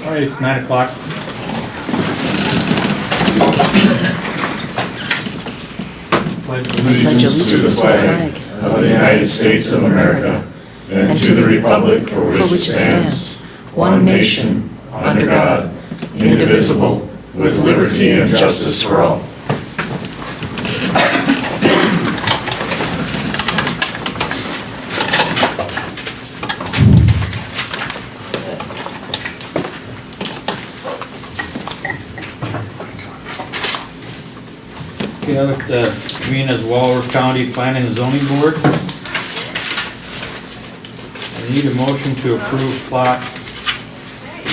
All right, it's 9 o'clock. Allegiance to the flag of the United States of America and to the republic for which it stands, one nation, under God, indivisible, with liberty and justice for all. Okay, I'd like to convene as Walworth County Planning and Zoning Board. I need a motion to approve plot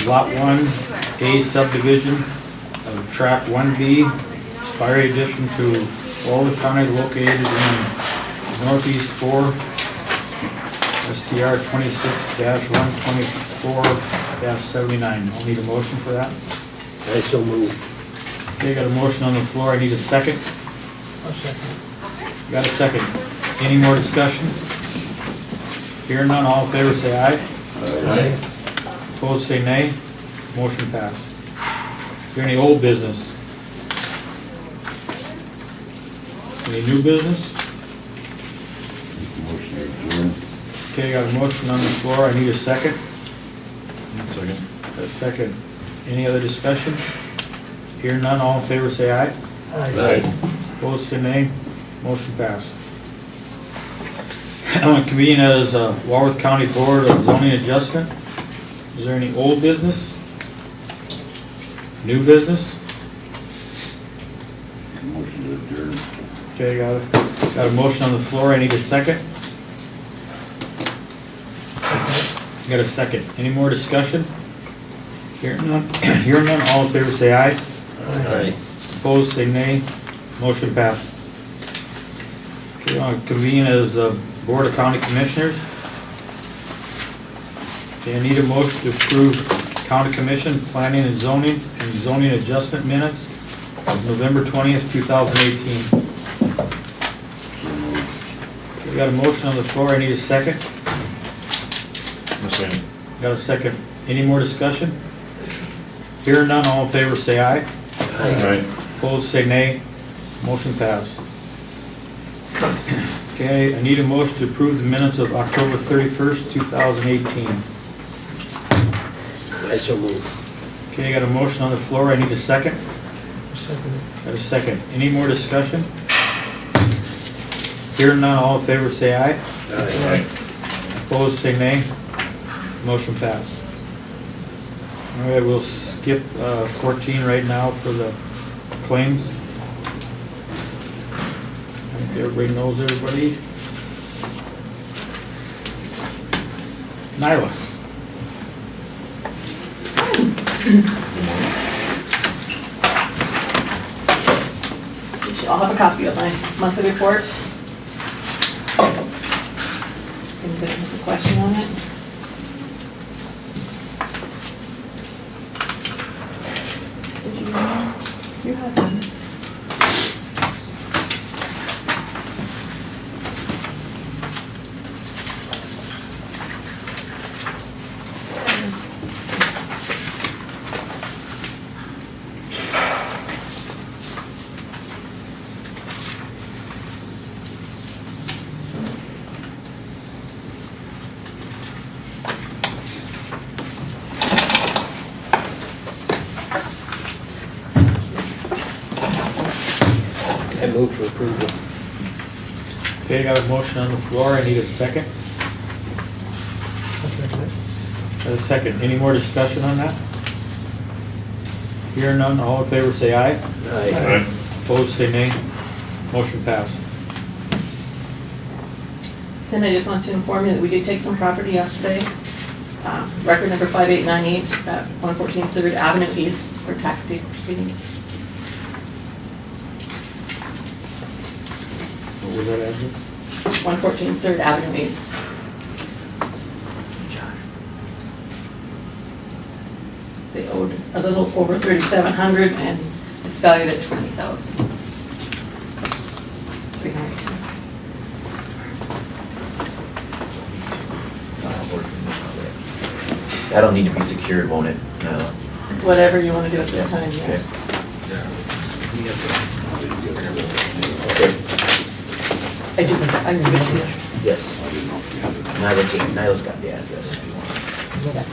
Lot 1A subdivision of Track 1B, fire addition to Walworth County located in Northeast 4, STR 26-124-79. I'll need a motion for that. I so move. Okay, got a motion on the floor. I need a second. A second. Got a second. Any more discussion? Hearing none, all in favor say aye. Aye. Opposed say nay. Motion passed. Is there any old business? Any new business? Motion adjourned. Okay, got a motion on the floor. I need a second. Second. Got a second. Any other discussion? Hearing none, all in favor say aye. Aye. Opposed say nay. Motion passed. I want to convene as Walworth County Board of Zoning Adjustment. Is there any old business? New business? Motion to adjourn. Okay, got a motion on the floor. I need a second. Got a second. Any more discussion? Hearing none, hearing none, all in favor say aye. Aye. Opposed say nay. Motion passed. Okay, I want to convene as Board of County Commissioners. Okay, I need a motion to approve County Commission Planning and Zoning Adjustment Minutes of November 20th, 2018. We got a motion on the floor. I need a second. Second. Got a second. Any more discussion? Hearing none, all in favor say aye. Aye. Opposed say nay. Motion passed. Okay, I need a motion to approve the minutes of October 31st, 2018. I so move. Okay, got a motion on the floor. I need a second. Second. Got a second. Any more discussion? Hearing none, all in favor say aye. Aye. Opposed say nay. Motion passed. All right, we'll skip 14 right now for the claims. I think everybody knows everybody. Nyla. I'll have a copy of my monthly report. Anybody has a question on it? Did you have one? I move for approval. Okay, got a motion on the floor. I need a second. A second. Got a second. Any more discussion on that? Hearing none, all in favor say aye. Aye. Opposed say nay. Motion passed. Then I just want to inform you that we did take some property yesterday. Record number 5898 at 114 3rd Avenue East for tax deed proceedings. What was that address? 114 3rd Avenue East. They owed a little over $3,700 and it's valued at $20,300. That'll need to be secured, won't it? No. Whatever you want to do at this time, Okay. yes. I do, I can give it to you. Yes. Nyla's got the address if you want. Yes.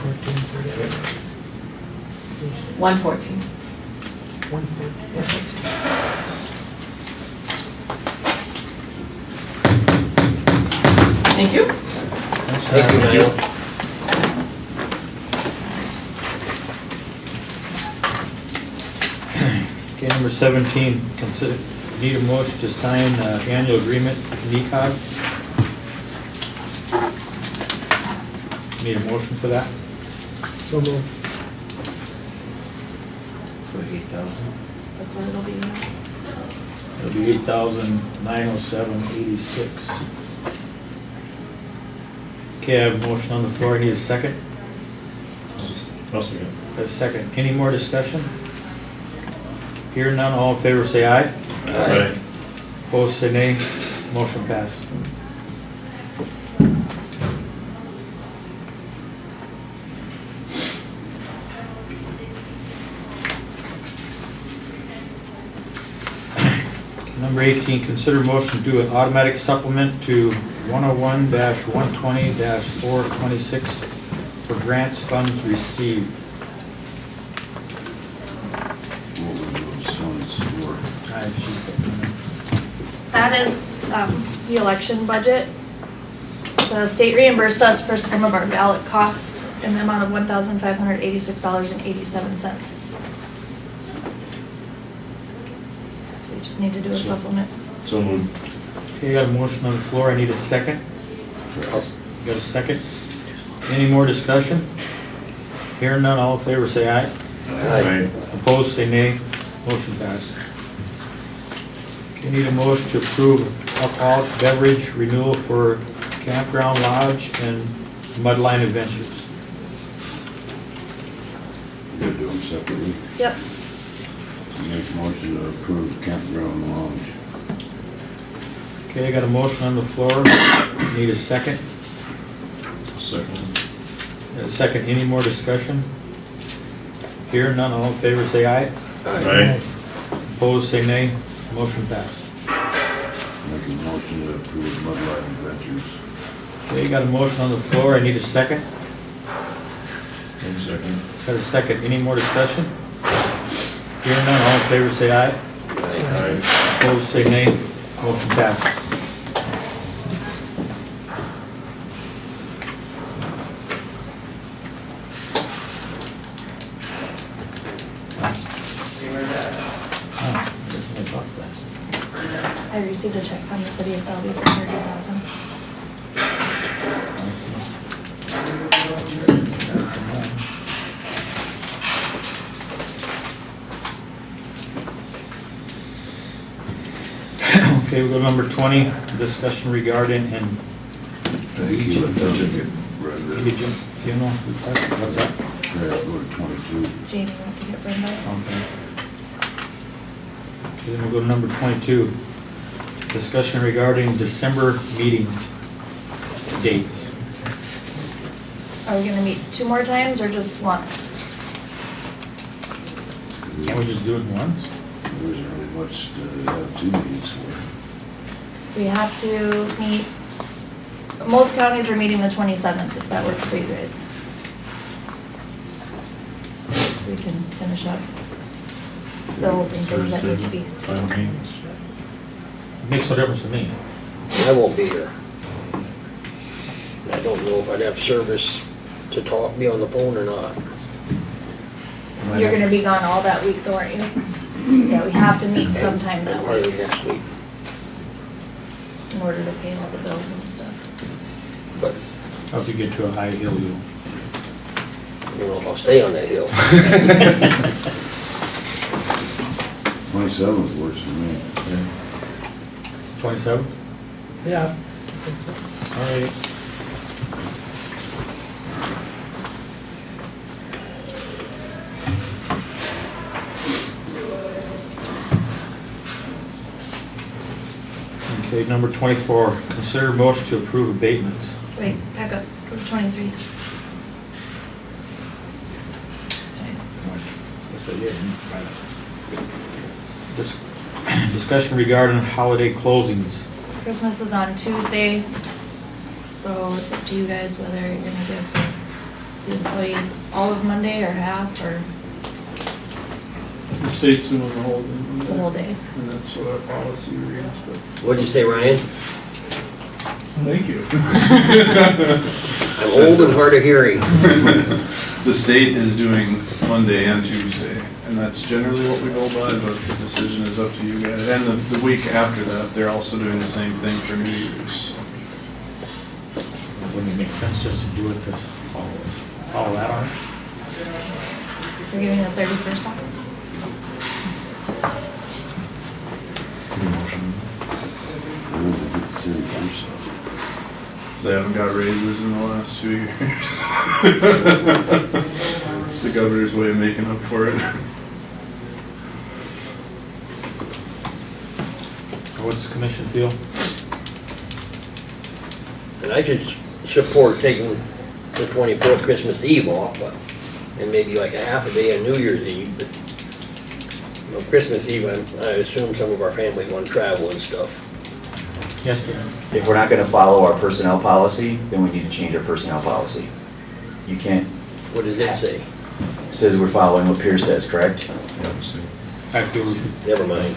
1430. 114. 114. Thank you. Thank you, Niall. Okay, number 17, consider, need a motion to sign annual agreement with NECOG. Need a motion for that? So moved. For 8,000. That's what it'll be. It'll be 8,907.86. Okay, I have a motion on the floor. I need a second. I'll second. A second. Any more discussion? Here none, all in favor say aye. Aye. Opposed say nay. Motion passed. Number 18, consider motion to do an automatic supplement to 101-120-426 for grants funds received. That is the election budget. The state reimbursed us for some of our ballot costs in the amount of $1,586.87. So we just need to do a supplement. So moved. Okay, got a motion on the floor. I need a second. Got a second? Any more discussion? Hearing none, all in favor say aye. Aye. Opposed say nay. Motion passed. Okay, need a motion to approve alcoholic beverage renewal for Campground Lodge and Mudline Adventures. We're gonna do them separately. Yep. Make a motion to approve campground lounge. Okay, I got a motion on the floor. Need a second? Second. A second. Any more discussion? Hearing none, all in favor say aye. Aye. Opposed say nay. Motion passed. Make a motion to approve Mudline Adventures. Okay, got a motion on the floor. I need a second. One second. Got a second. Any more discussion? Hearing none, all in favor say aye. Aye. Opposed say nay. Motion passed. I received a check from the city of Selby for $30,000. Okay, we'll go to number 20, discussion regarding and Thank you. Let that get read. Jim, funeral request. What's that? Okay, I'll go to 22. Jamie went to get Brenda. Okay. Okay, then we'll go to number 22, discussion regarding December meetings dates. Are we gonna meet 2 more times or just once? Can't we just do it once? There isn't really much to have 2 meetings for. We have to meet, most counties are meeting the 27th, if that works for you guys. So we can finish up bills and things that need to be. Final meetings. It makes no difference to me. I won't be here. I don't know if I'd have service to talk, be on the phone or not. You're gonna be gone all that week though, aren't you? Yeah, we have to meet sometime that Probably week next week, in order to pay all the bills and stuff. but, How if you get to a high hill, you. you know, I'll stay on that hill. 27th works for me. 27? Yeah. All right. Okay, number 24, consider motion to approve abatements. Wait, back up, go to 23. Discussion regarding holiday closings. Christmas is on Tuesday, so it's up to you guys whether you're gonna give the employees all of Monday or half or The state's doing the whole the thing. whole day. And that's what our policy reads, but What'd you say, Ryan? thank you. I'm old and hard of hearing. The state is doing Monday and Tuesday, and that's generally what we go by, but the decision is up to you guys. And the week after that, they're also doing the same thing for New Year's. Wouldn't it make sense just to do it this, follow that on? We're giving the 31st off. Move to get the 31st. They haven't got raises in the last 2 years. It's the governor's way of making up for it. What's the commission feel? And I could support taking the 24th Christmas Eve off, but, and maybe like a half a day on New Year's Eve, but you know, Christmas Eve, I assume some of our families want to travel and stuff. Yes, Dan? If we're not gonna follow our personnel policy, then we need to change our personnel policy. You can't, What does it say? says we're following what Pierce says, correct? I feel, Never mind.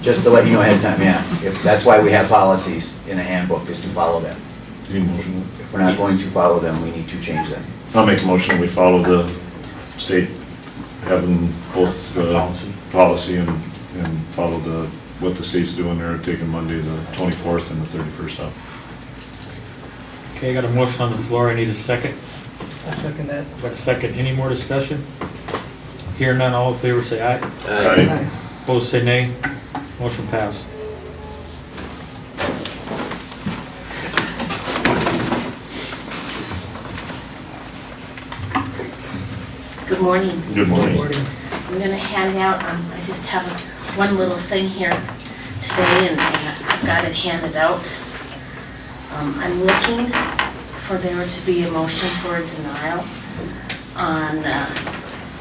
Just to let you know ahead of time, yeah. That's why we have policies in a handbook, is to follow them. If we're not going to follow them, we need to change them. I'll make a motion that we follow the state, having both the policy and follow what the state's doing. They're taking Monday, the 24th and the 31st off. okay, I got a motion on the floor, I need a second. I second that. Got a second, any more discussion? Hear none, all in favor say aye. Aye. Opposed say nay. Motion passed. Good morning. Good morning. I'm gonna hand out, I just have one little thing here today, and I've got it handed out. I'm looking for there to be a motion for a denial on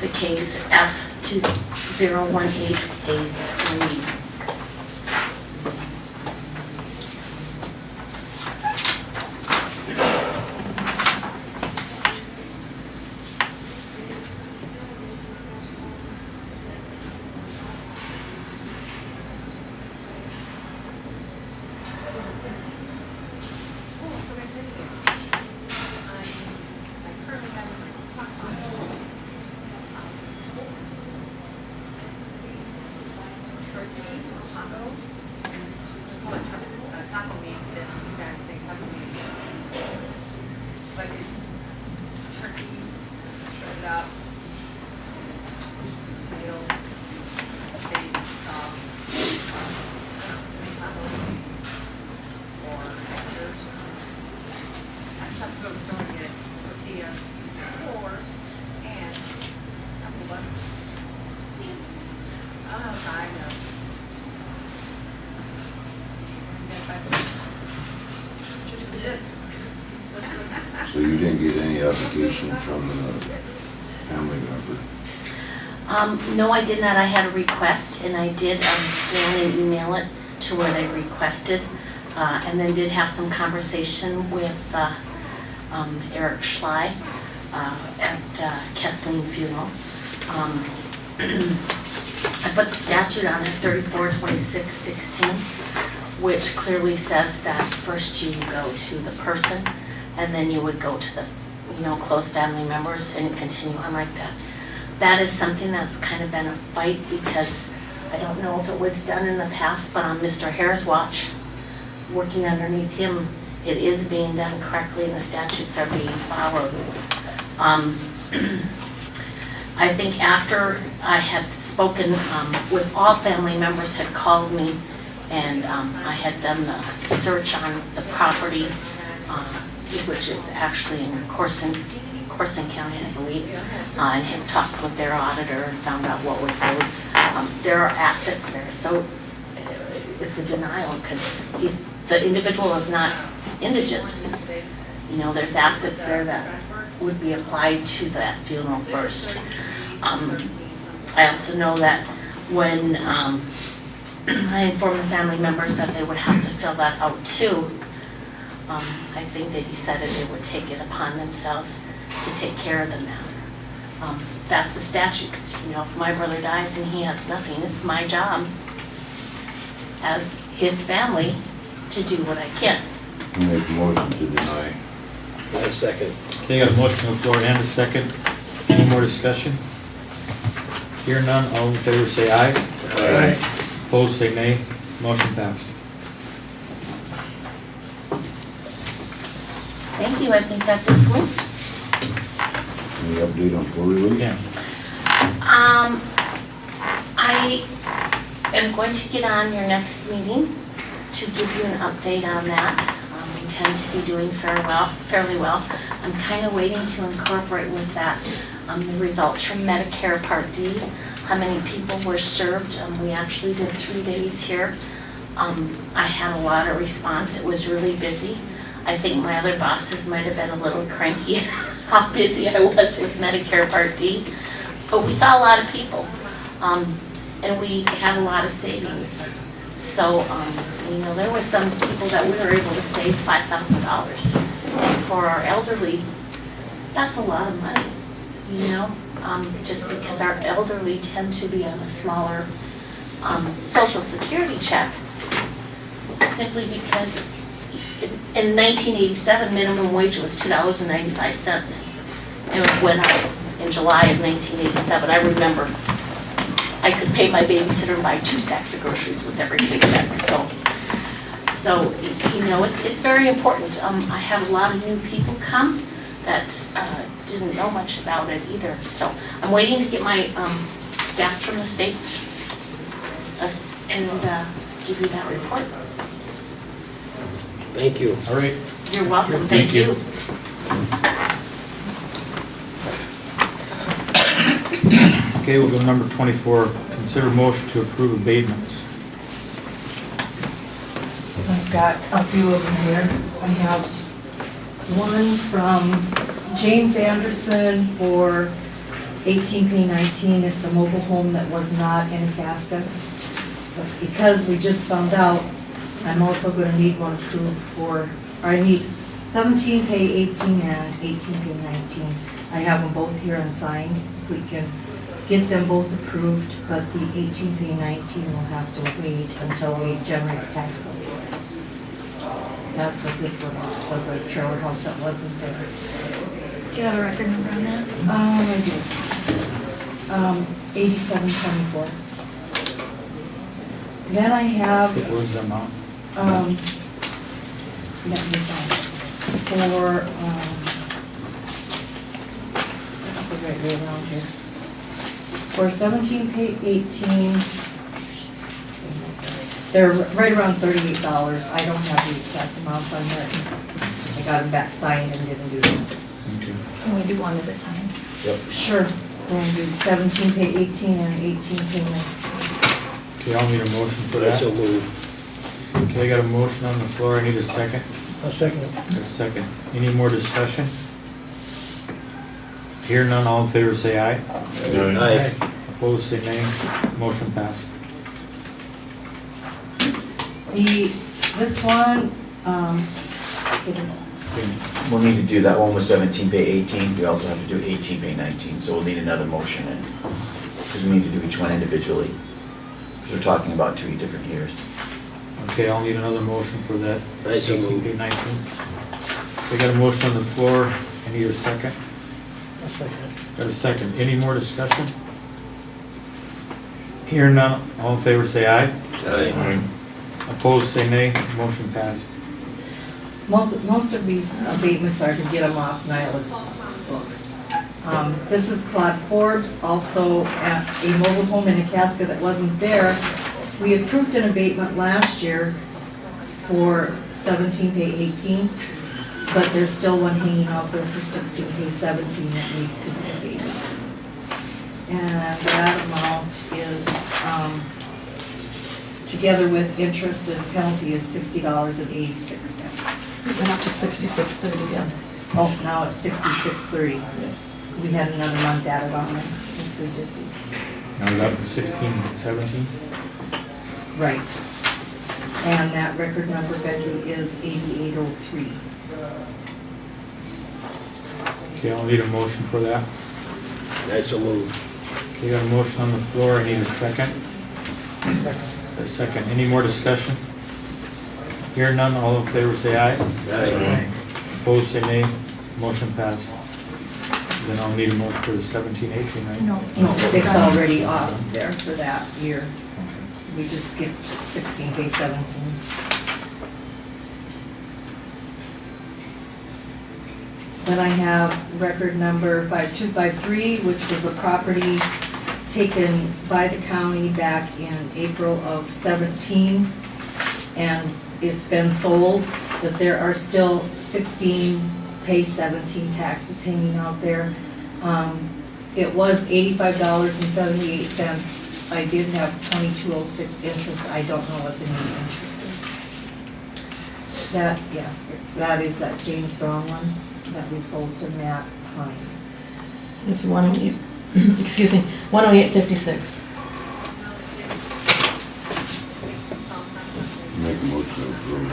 the case F2018A3. Like it's turkey, shredded up, tomato, paste, or peppers. I just have to go throwing it tortillas, or, and apple butter. I don't know if I know. Just did. So you didn't get any application from a family member? No, I did not. I had a request, and I did scan and email it to where they requested, and then did have some conversation with Eric Schley at Kessling Funeral. I put the statute on it, 342616, which clearly says that first you go to the person, and then you would go to the, close family members and continue on like that. That is something that's kind of been a fight, because I don't know if it was done in the past, but on Mr. Hare's watch, working underneath him, it is being done correctly and the statutes are being followed. I think after I had spoken with all family members had called me, and I had done the search on the property, which is actually in Corson County, I believe, and had talked with their auditor and found out what was owed. There are assets there, so it's a denial because the individual is not indigent. There's assets there that would be applied to that funeral first. I also know that when I informed the family members that they would have to fill that out too, I think they decided they would take it upon themselves to take care of them now. That's the statute, 'cause, you know, if my brother dies and he has nothing, it's my job as his family to do what I can. Make a motion to deny. I second. Okay, got a motion on the floor and a second. Any more discussion? Hear none, all in favor say aye. Aye. Opposed say nay. Motion passed. Thank you, I think that's it for me. Any update on quarterly? Yeah. I am going to get on your next meeting to give you an update on that. We intend to be doing fairly well. I'm kind of waiting to incorporate with that the results from Medicare Part D, how many people were served. We actually did 3 days here. I had a lot of response. It was really busy. I think my other bosses might have been a little cranky how busy I was with Medicare Part D. But we saw a lot of people, and we had a lot of savings. So, you know, there was some people that we were able to save $5,000. And for our elderly, that's a lot of money, you know? Just because our elderly tend to be on a smaller Social Security check, simply because in 1987, minimum wage was $2.95. And it went up in July of 1987. I remember I could pay my babysitter and buy 2 sacks of groceries with every paycheck. So you know, it's very important. I had a lot of new people come that didn't know much about it either. So I'm waiting to get my stats from the states and give you that report. Thank you. All right. You're welcome. Thank you. Okay, we'll go to number 24. Consider motion to approve abatements. I've got a few of them here. I have one from James Anderson for 18P19. It's a mobile home that was not in Acasta. But because we just found out, I'm also going to need one approved for, I need 17P18 and 18P19. I have them both here and signed. We can get them both approved, but the 18P19 will have to wait until we generate the tax bill. That's what this one was a trailer house that wasn't there. Do you have a record number on that? I do. 8724. Then I have, What was the amount? let me find it. For, I'll put it right way around here. For 17P18, they're right around $38. I don't have the exact amounts on there. I got them back signed and didn't do them. Okay. Can we do one at a time? Sure. We're going to do 17P18 and 18P19. Okay, I'll need a motion for I that. so moved. Okay, I got a motion on the floor. I need a second. I'll second it. Got a second. Any more discussion? Hear none, all in favor say aye. Aye. Opposed say nay. Motion passed. This one, We'll need to do, that one was 17P18, we also have to do 18P19, so we'll need another motion in, because we need to do each one individually. Because we're talking about 2 different years. Okay, I'll need another motion for that. I so moved. 18P19. We got a motion on the floor. I need a second. I'll second it. Got a second. Any more discussion? Hear none, all in favor say aye. Aye. Opposed say nay. Motion passed. most of these abatements are to get them off Nyla's books. This is Claude Forbes, also at a mobile home in Acasta that wasn't there. We approved an abatement last year for 17P18, but there's still one hanging out there for 16P17 that needs to be abated. And that amount is, together with interest and penalty, is $60.86. It went up to 66.30 again. Oh, now it's $66.30. Yes. We had another month added on there since Yes, we did these. Now we're up to 16, 17. Right. And that record number, Becky, is 8803. Okay, I'll need a motion for that. I so move. Okay, got a motion on the floor, I need a second. A second, any more discussion? Hear none, all in favor say aye. Aye. Opposed say nay, motion passed. Then I'll need a motion for the 17, 18, right? No, it's already off there for that year. We just skipped 16K 17. Then I have record number 5253, which was a property taken by the county back in April of 17. And it's been sold, but there are still 16 pay 17 taxes hanging out there. It was $85.78. I did have 2206 interest. I don't know what the new interest is. That, yeah, that is that James Brown one that we sold to Matt Hines. It's 108, excuse me, 108.56. Make a motion to approve.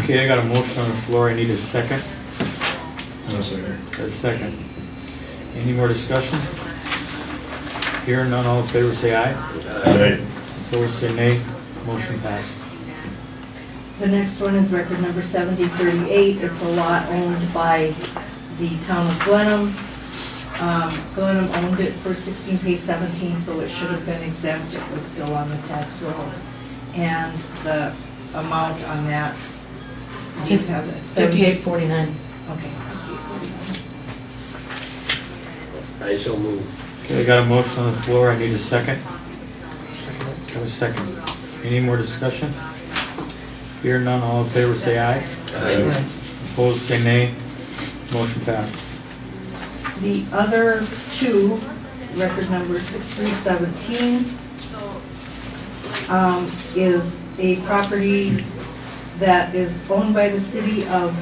Okay, I got a motion on the floor, I need a second. No second. A second. Any more discussion? Hearing none, all in favor say aye. Aye. Opposed say nay, motion passed. The next one is record number 7038. It's a lot owned by the town of Glenham. Glenham owned it for 16 pay 17, so it should have been exempt. It was still on the tax rolls. And the amount on that, do you have it? 58.49. Okay. I so move. Okay, I got a motion on the floor, I need a second. Got a second. Any more discussion? Hear none, all in favor say aye. Aye. Opposed say nay, motion passed. The other two, record number 6317, is a property that is owned by the city of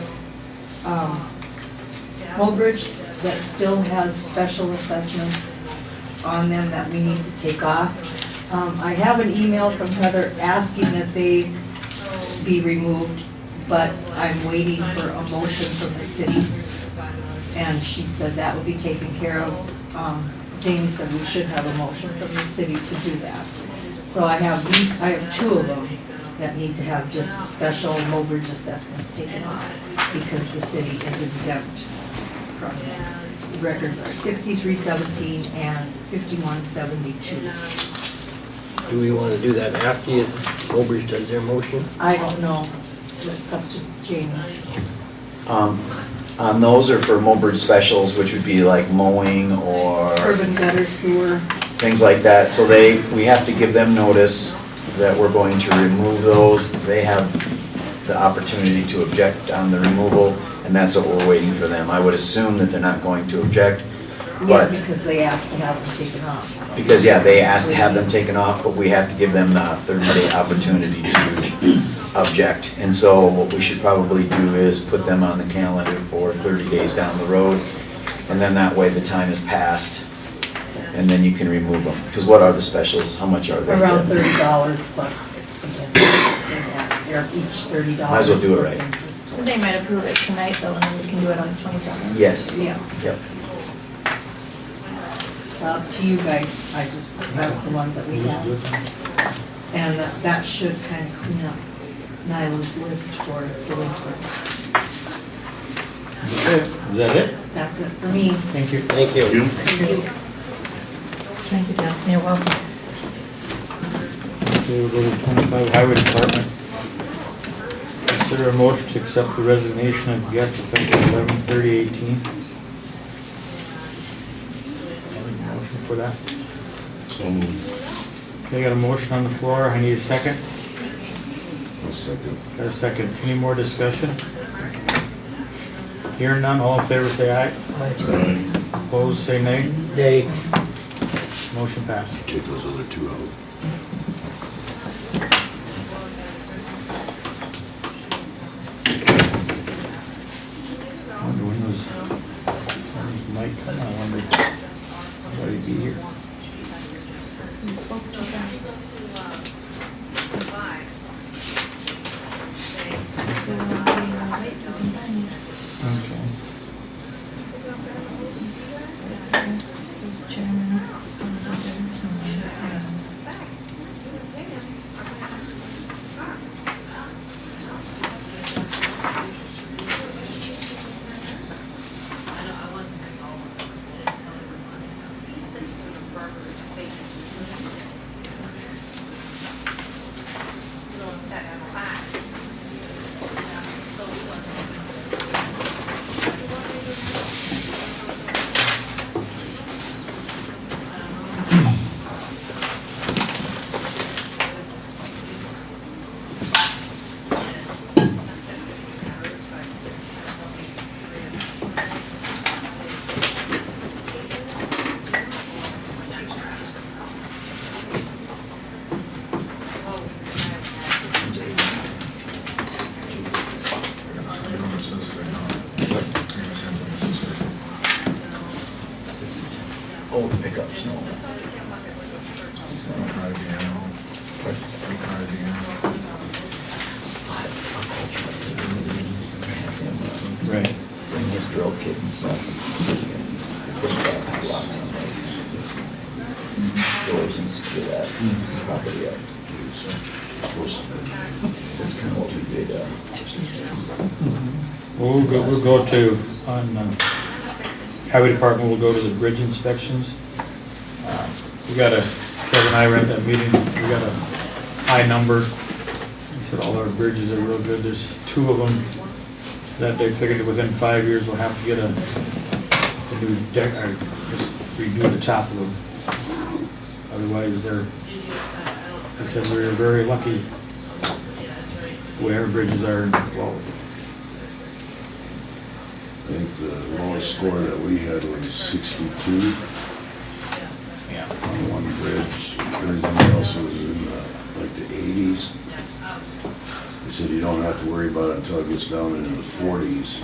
Mobridge that still has special assessments on them that we need to take off. I have an email from Heather asking that they be removed, but I'm waiting for a motion from the city. And she said that will be taken care of. Jamie said we should have a motion from the city to do that. So I have two of them that need to have just the special Mobridge assessments taken off because the city is exempt from it. The records are 6317 and 5172. Do we want to do that after Mobridge does their motion? I don't know, it's up to Jamie. Those are for Mobridge specials, which would be like mowing or Urban gutter sewer. things like that. So we have to give them notice that we're going to remove those. They have the opportunity to object on the removal, and that's what we're waiting for them. I would assume that they're not going to object, Yeah, but, because they asked to have them taken off, so. because, yeah, they asked to have them taken off, but we have to give them the 30-day opportunity to object. And so what we should probably do is put them on the calendar for 30 days down the road, and then that way the time has passed, and then you can remove them. Because what are the specials? How much are they? Around $30 plus some interest. They're each $30. Might as well do it plus right. interest. They might approve it tonight though, and then we can do it on the 27th. Yes. Yeah, Yep. up to you guys, that's the ones that we have. And that should kind of clean up Nyla's list for delinquent. Okay, is that it? That's it for me. Thank you. Thank you. Thank you. Thank you, Jeff. You're welcome. Okay, we'll go to 25 Highway Department. Consider a motion to accept the resignation of Getz effective 11/30/18. Motion for that. So moved. Okay, got a motion on the floor, I need a second. I'll second. Got a second, any more discussion? Hearing none, all in favor say aye. Aye. Opposed say nay. Nay. Motion passed. Take those other two out. I wonder when was Mike coming, I wonder. Somebody be here. You spoke too fast. Okay. This is chairman. Oh, the pickups, no. Right. Bring his drill kit and stuff. Put locks on those doors and secure that property up. That's kind of what we did. We'll go to, on Highway Department, we'll go to the bridge inspections. We got Kevin and I were at that meeting, we got a high number. He said all our bridges are real good. There's 2 of them that they figured within 5 years we'll have to get a new deck, or just redo the top of them. Otherwise, they said we're very lucky the way our bridges are in Walworth. I think the lowest score that we had was 62 Yeah. on one bridge. Everything else was in like the 80s. They said you don't have to worry about it until it gets down into the 40s.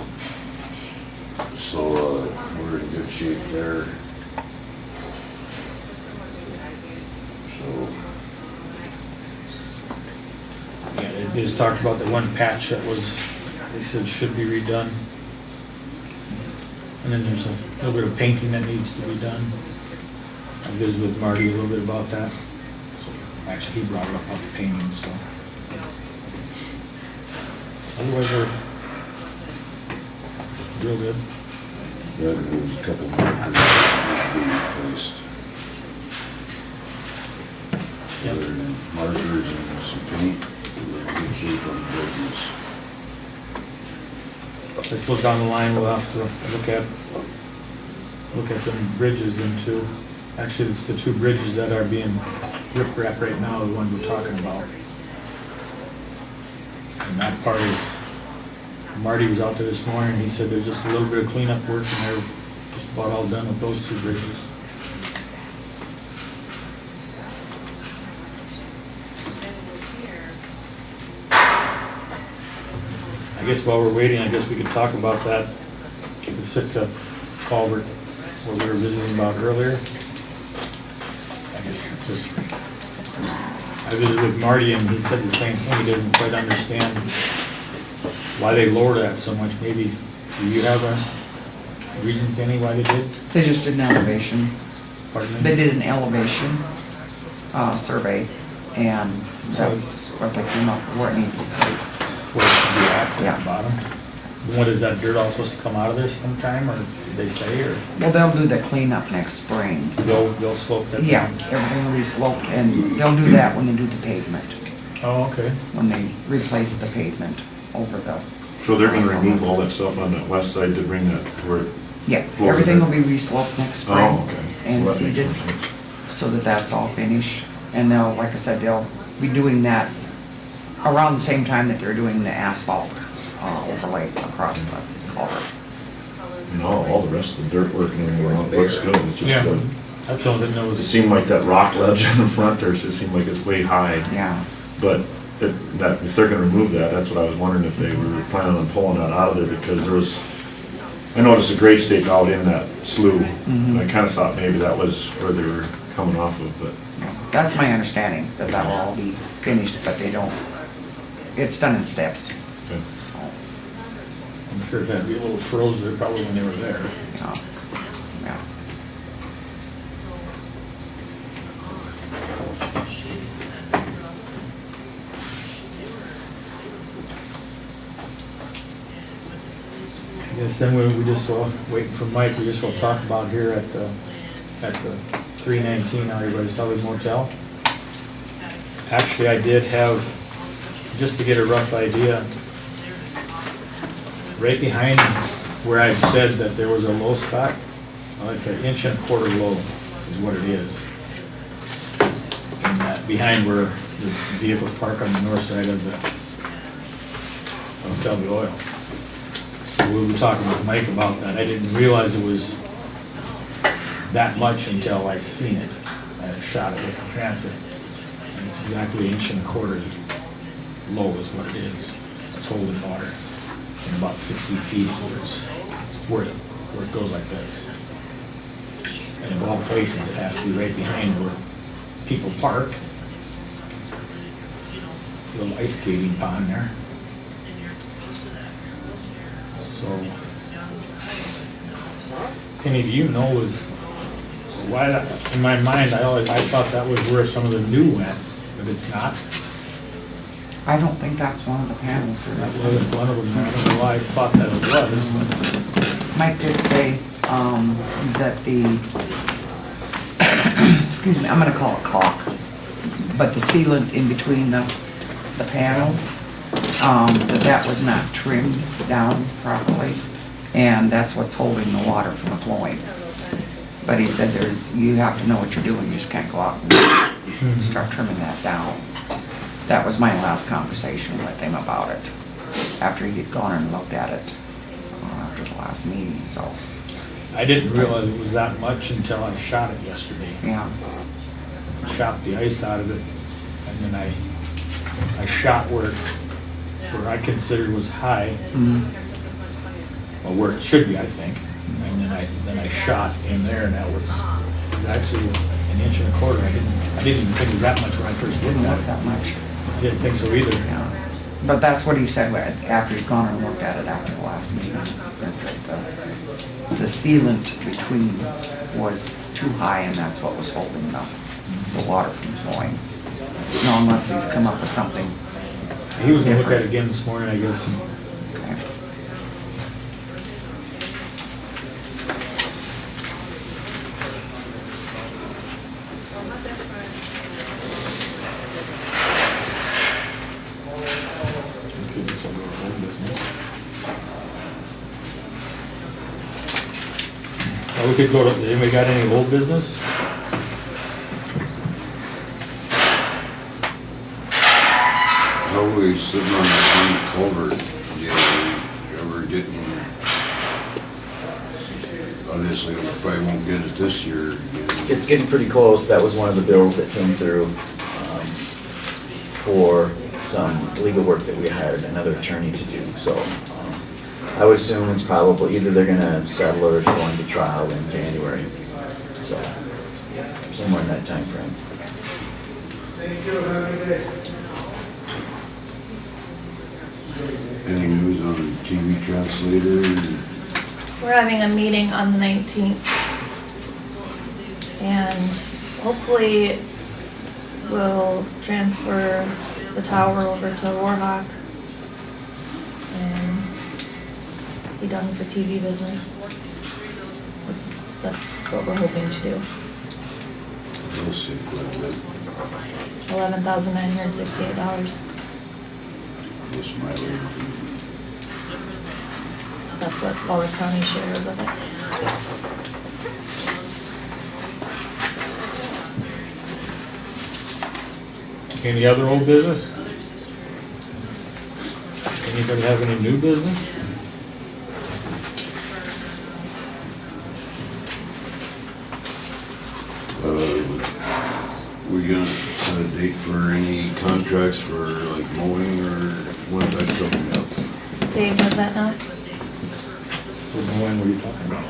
So we're in good shape there. So Yeah, they just talked about the one patch that was, they said should be redone. And then there's a little bit of painting that needs to be done. I visited with Marty a little bit about that. So actually, he brought it up about the painting, so. Otherwise, we're real good. yeah, there was a couple markers that need to be replaced. Yep. Other than markers and some paint, we're in good shape on the bridges. Let's look down the line, we'll have to look at them bridges into, actually, it's the 2 bridges that are being rip-wrapped right now, the ones we're talking about. And that part is, Marty was out there this morning, he said there's just a little bit of cleanup work and they're just about all done with those 2 bridges. I guess while we're waiting, I guess we could talk about that, the Sitka culvert, what we were visiting about earlier. I guess just, I visited with Marty and he said the same thing, he doesn't quite understand why they lowered that so much. Maybe, do you have a reason, Penny, why they did? They just did an elevation. Pardon me? They did an elevation survey, and that's what they came up with, where it needed to be placed. Where it should be at Yeah. the bottom? What, is that dirt all supposed to come out of there sometime, or did they say, or Well, they'll do the cleanup next spring. they'll slope that down? Yeah, everything will be sloped, and they'll do that when they do the pavement, Oh, okay. when they replace the pavement over the, So they're gonna remove all that stuff on that west side to bring that to where, yeah, Floor everything will there. be resloped next spring. oh, okay. And Well, that makes seeded, sense. so that that's all finished. And they'll, like I said, they'll be doing that around the same time that they're doing the asphalt overlay across the culvert. And all the rest of the dirt work and everything around looks good, it's Yeah. just, That's all I didn't know it was. seemed like that rock ledge in the front there, it seemed like it's way high. Yeah, But if they're gonna remove that, that's what I was wondering if they were planning on pulling that out of there, because there was, I noticed a grade stake out in that slough, and I kinda thought maybe that was where they were coming off of, but That's my understanding, that that will all be finished, but they don't, it's done in steps. okay. So, I'm sure it had to be a little froze there probably when they were there. yeah. Yeah. I guess then we just, waiting for Mike, we just will talk about here at the 319 out here by the Sully Motel. Actually, I did have, just to get a rough idea, right behind where I said that there was a low spot, well, it's 1.25 inches low is what it is. And that behind where the vehicles park on the north side of Selby Oil. So we were talking with Mike about that. I didn't realize it was that much until I seen it. I had a shot of it in transit. And it's exactly 1.25 inches low is what it is. It's holding water. And about 60 feet is where it goes like this. And of all places, it has to be right behind where people park. Little ice skating pond there. So, Penny, do you know why that, in my mind, I thought that was where some of the new went, but it's not. I don't think that's one of the panels. or That wasn't one of them, I don't know why I thought that it was, but Mike did say, that the, excuse me, I'm gonna call it caulk, but the sealant in between the panels, that was not trimmed down properly, and that's what's holding the water from flowing. But he said you have to know what you're doing, you just can't go out and start trimming that down. That was my last conversation with him about it, after he'd gone and looked at it, after the last meeting, so, I didn't realize it was that much until I shot it yesterday. yeah. Shot the ice out of it, and then I shot where I considered was high, well, where it should be, I think. And then I shot in there, and that was actually 1.25 inches. I didn't even think it was that much when I first Didn't looked look at that much. it. I didn't think so either. Yeah, but that's what he said after he'd gone and looked at it after the last meeting. That's that the sealant between was too high, and that's what was holding the water from flowing. No, unless he's come up with something. He was gonna look at it again this morning, I guess. Okay. Okay, this will go to old business. Well, we could go to, anybody got any old business? How are we sitting on the same culvert? You ever getting, obviously, we probably won't get it this year. It's getting pretty close. That was one of the bills that came through for some legal work that we hired another attorney to do. So I would assume it's probably either they're gonna settle or it's going to trial in January. So somewhere in that time frame. Any news on the TV translator? We're having a meeting on the 19th. And hopefully we'll transfer the tower over to Warhawk and be done with the TV business. That's what we're hoping to do. We'll see quite a bit. $11,968. This might be. That's what Walworth County shares of it. Any other old business? Anybody have any new business? We gonna set a date for any contracts for like mowing or when that's coming up? Dave, was that not? With no end, what are you talking about?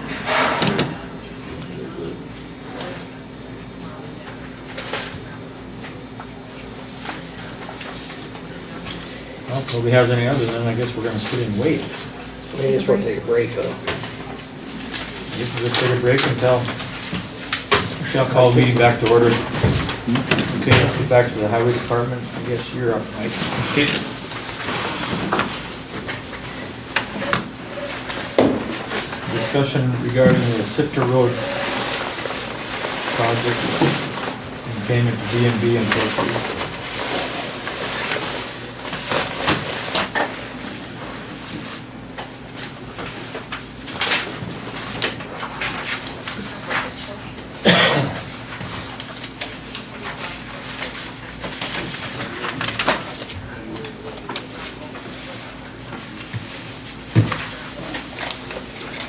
Well, if nobody has any other, then I guess we're gonna sit and wait. Maybe just want to take a break, huh? You can just take a break until, I'll call the meeting back to order. Okay, let's get back to the highway department. I guess you're up, Mike. Okay. Discussion regarding the Sifter Road project and payment to B&B Incorporated.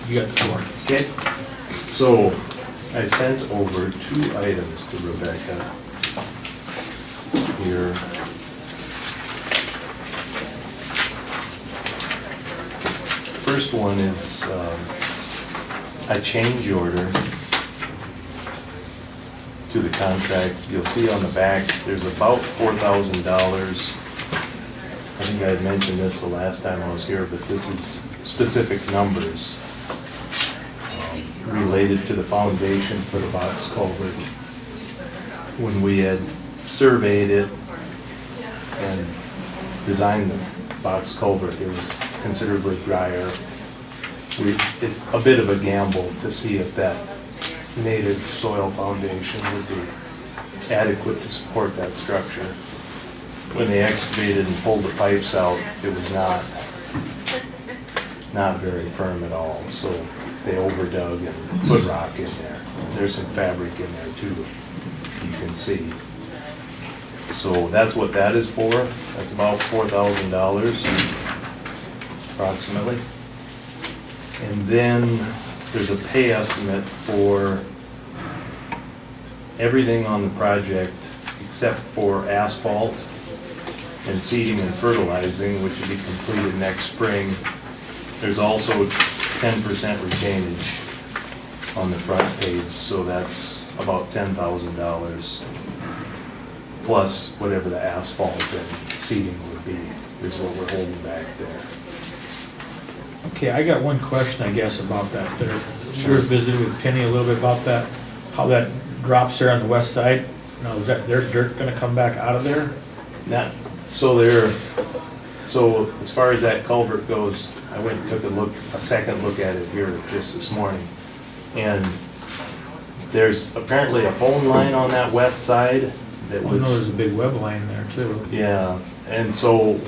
You got the floor. Okay, so I sent over 2 items to Rebecca here. First one is a change order to the contract. You'll see on the back, there's about $4,000. I think I had mentioned this the last time I was here, but this is specific numbers related to the foundation for the box culvert. When we had surveyed it and designed the box culvert, it was considerably drier. It's a bit of a gamble to see if that native soil foundation would be adequate to support that structure. When they excavated and pulled the pipes out, it was not very firm at all. So they overdug and put rock in there. There's some fabric in there too, you can see. So that's what that is for. That's about $4,000 approximately. And then there's a pay estimate for everything on the project except for asphalt and seeding and fertilizing, which will be completed next spring. There's also 10% retainage on the front page, so that's about $10,000 plus whatever the asphalt and seeding would be, is what we're holding back there. Okay, I got one question, I guess, about that there. We were visiting with Kenny a little bit about that, how that drops there on the west side. Now, is that their dirt gonna come back out of there? So as far as that culvert goes, I went and took a second look at it here just this morning. And there's apparently a phone line on that west side that I know was. there's a big web line there too. Yeah, and so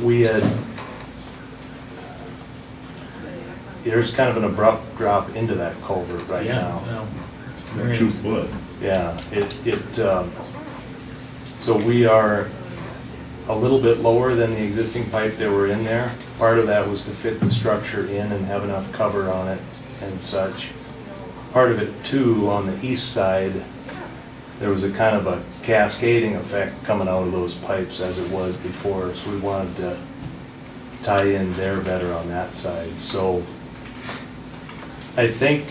there's kind of an abrupt drop into that culvert right now. Yeah. 2 foot. Yeah, so we are a little bit lower than the existing pipe that were in there. Part of that was to fit the structure in and have enough cover on it and such. Part of it too, on the east side, there was a kind of a cascading effect coming out of those pipes as it was before, so we wanted to tie in there better on that side. So I think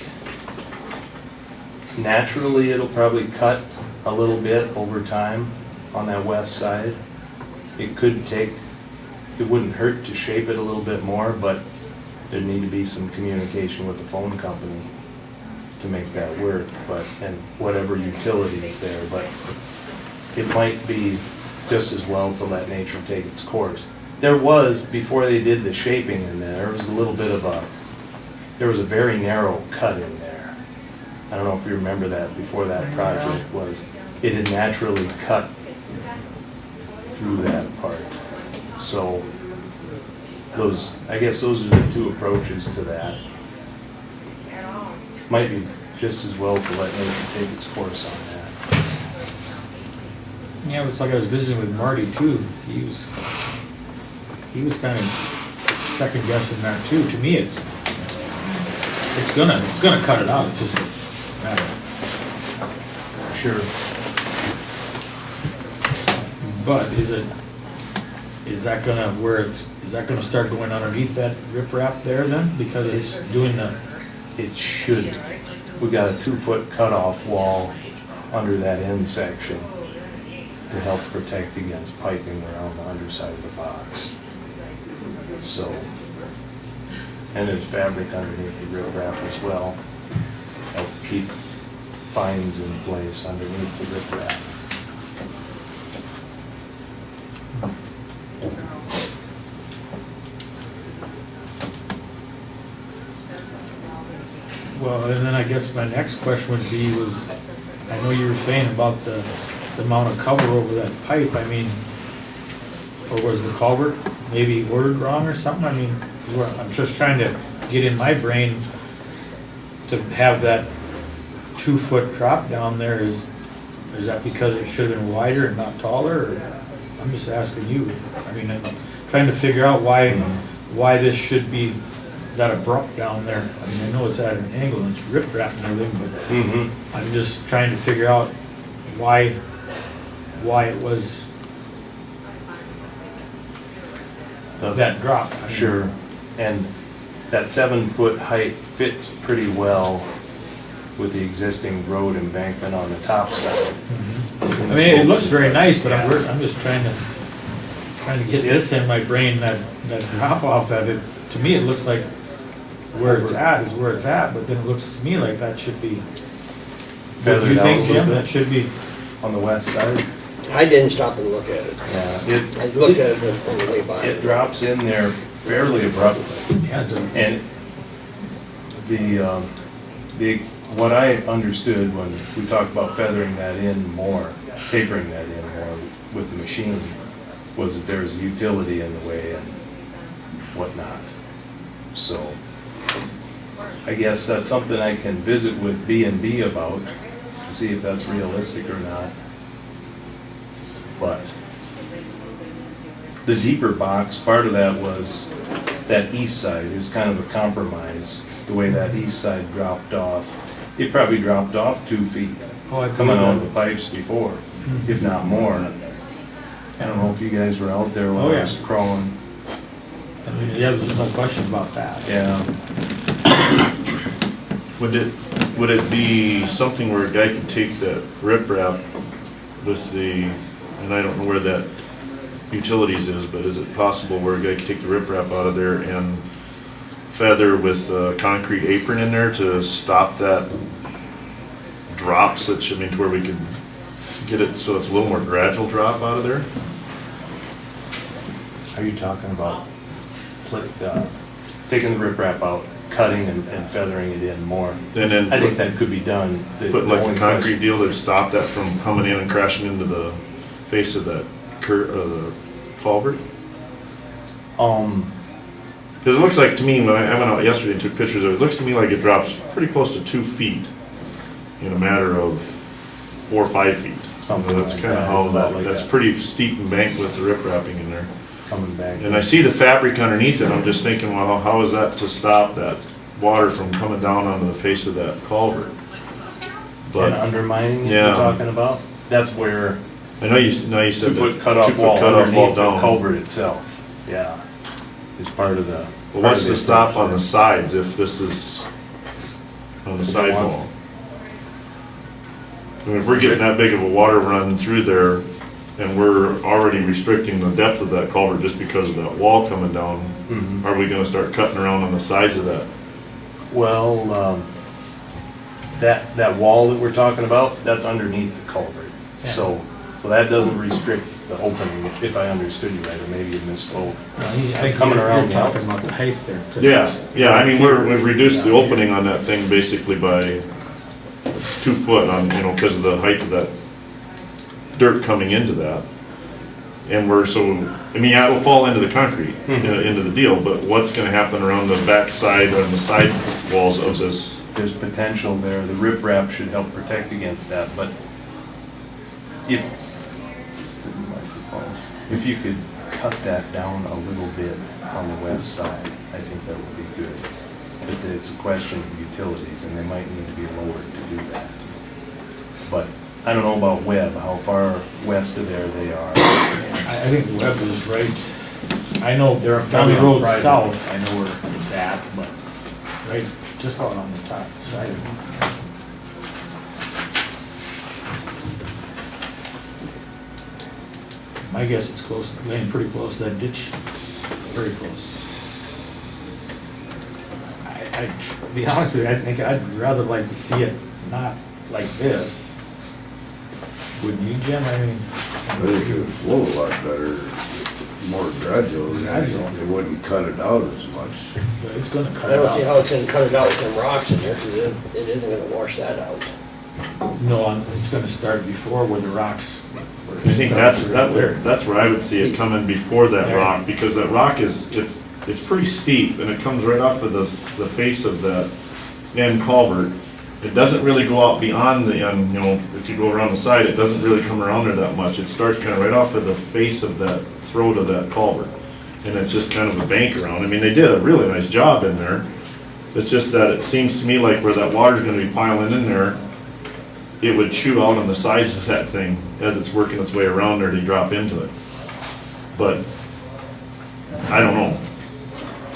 naturally it'll probably cut a little bit over time on that west side. It wouldn't hurt to shape it a little bit more, but there'd need to be some communication with the phone company to make that work, and whatever utilities there, but it might be just as well to let nature take its course. There was, before they did the shaping in there was a little bit of there was a very narrow cut in there. I don't know if you remember that before that project it had naturally cut through that part. So I guess those are the 2 approaches to that. Might be just as well to let nature take its course on that. Yeah, it's like I was visiting with Marty too. He was kind of second guessing that too. To me, it's gonna cut it out. It's just a matter. Sure. But is that gonna start going underneath that riprap there then? Because it's doing it should, we got a 2-foot cutoff wall under that end section to help protect against piping around the underside of the box. So, and there's fabric underneath the riprap as well, help keep fines in place underneath the riprap. Well, and then I guess my next question would be was, I know you were saying about the amount of cover over that pipe, I mean, or was the culvert maybe worded wrong or something? I mean, I'm just trying to get in my brain to have that 2-foot drop down there, is that because it should have been wider and not taller, or? I'm just asking you. I mean, I'm trying to figure out why this should be that abrupt down there. I mean, I know it's at an angle and it's riprap and everything, but I'm just trying to figure out why it was that drop. I mean, Sure, and that 7-foot height fits pretty well with the existing road embankment on the top side. I mean, it looks very nice, but I'm just trying to get this in my brain, that drop off, that it, to me, it looks like where it's at is where it's at, but then it looks to me like that should be, what do Feathered you out a think, little Jim? bit. That should be, On the west side, I didn't stop and look at it. yeah, I looked at it on the way by. it drops in there fairly abruptly. yeah, it does. And what I understood when we talked about feathering that in more, tapering that in more with the machine, was that there was utility in the way and whatnot. So, I guess that's something I can visit with B&B about, to see if that's realistic or not. But the deeper box, part of that was that east side is kind of a compromise, the way that east side dropped off. It probably dropped off 2 feet Oh, I believe coming out of that. the pipes before, if not more. I don't know if you guys were out there when Oh, I yeah. was crawling. I mean, yeah, there's no question about that. Yeah, Would it be something where a guy could take that riprap with the, and I don't know where that utilities is, but is it possible where a guy could take the riprap out of there and feather with a concrete apron in there to stop that drop such, I mean, to where we could get it so it's a little more gradual drop out of there? are you talking about taking the riprap out, cutting and feathering it in more? And then I think that could be done. The put like only a concrete question- deal to stop that from coming in and crashing into the face of that the culvert? Because it looks like to me, when I went out yesterday and took pictures of it, it looks to me like it drops pretty close to 2 feet in a matter of 4 or 5 feet. Something That's like kind of that. how It's about that, like that's that. pretty steep embankment with the riprapping in there. Coming back. And I see the fabric underneath it, I'm just thinking, well, how is that to stop that water from coming down onto the face of that culvert? And But undermining it, Yeah. you're talking about? That's where I know you said that 2-foot cutoff 2-foot wall cutoff wall underneath the down. culvert itself, yeah, is part of the. Well, what's part the of stop on the approach sides if this is on the If it side wants- wall? I mean, if we're getting that big of a water run through there and we're already restricting the depth of that culvert just because of that wall coming down, there. Mhm. are we gonna start cutting around on the sides of that? Well, that wall that we're talking about, that's underneath the culvert. So that doesn't restrict the opening, if I understood you right, or maybe you misspoke. I think Coming you're around the talking outside. about the height there. 'cause Yeah, it's- yeah, I mean, we've reduced the opening on that thing basically by 2 foot on, because of the height of that dirt coming into that. And I mean, yeah, it'll fall into the concrete, into the deal, but what's gonna happen around the back side and the side walls of this? There's potential there, the riprap should help protect against that, but if you could cut that down a little bit on the west side, I think that would be good. But it's a question of utilities, and they might need to be lowered to do that. But I don't know about Webb, how far west of there they are. I think Webb is right. I know They're down probably the on road private. south, I know where it's at, but right just about on the top side. My guess it's close, laying pretty close to that ditch, very close. To be honest with you, I think I'd rather like to see it not like this. Wouldn't you, Jim? I mean. I think it would flow a lot better, more gradual. Gradual. It wouldn't cut it out as much. But it's gonna cut I it don't see how out. it's gonna cut it out with them rocks in there, because it isn't gonna wash that out. No, it's gonna start before where the rocks. I think that's where I would see it coming before that rock, because that rock it's pretty steep, and it comes right off of the face of that end culvert. It doesn't really go out beyond the end, you know, if you go around the side, it doesn't really come around there that much. It starts kind of right off of the face of that throat of that culvert, and it's just kind of a bank around. I mean, they did a really nice job in there. It's just that it seems to me like where that water's gonna be piling in there, it would chew out on the sides of that thing as it's working its way around there to drop into it. But, I don't know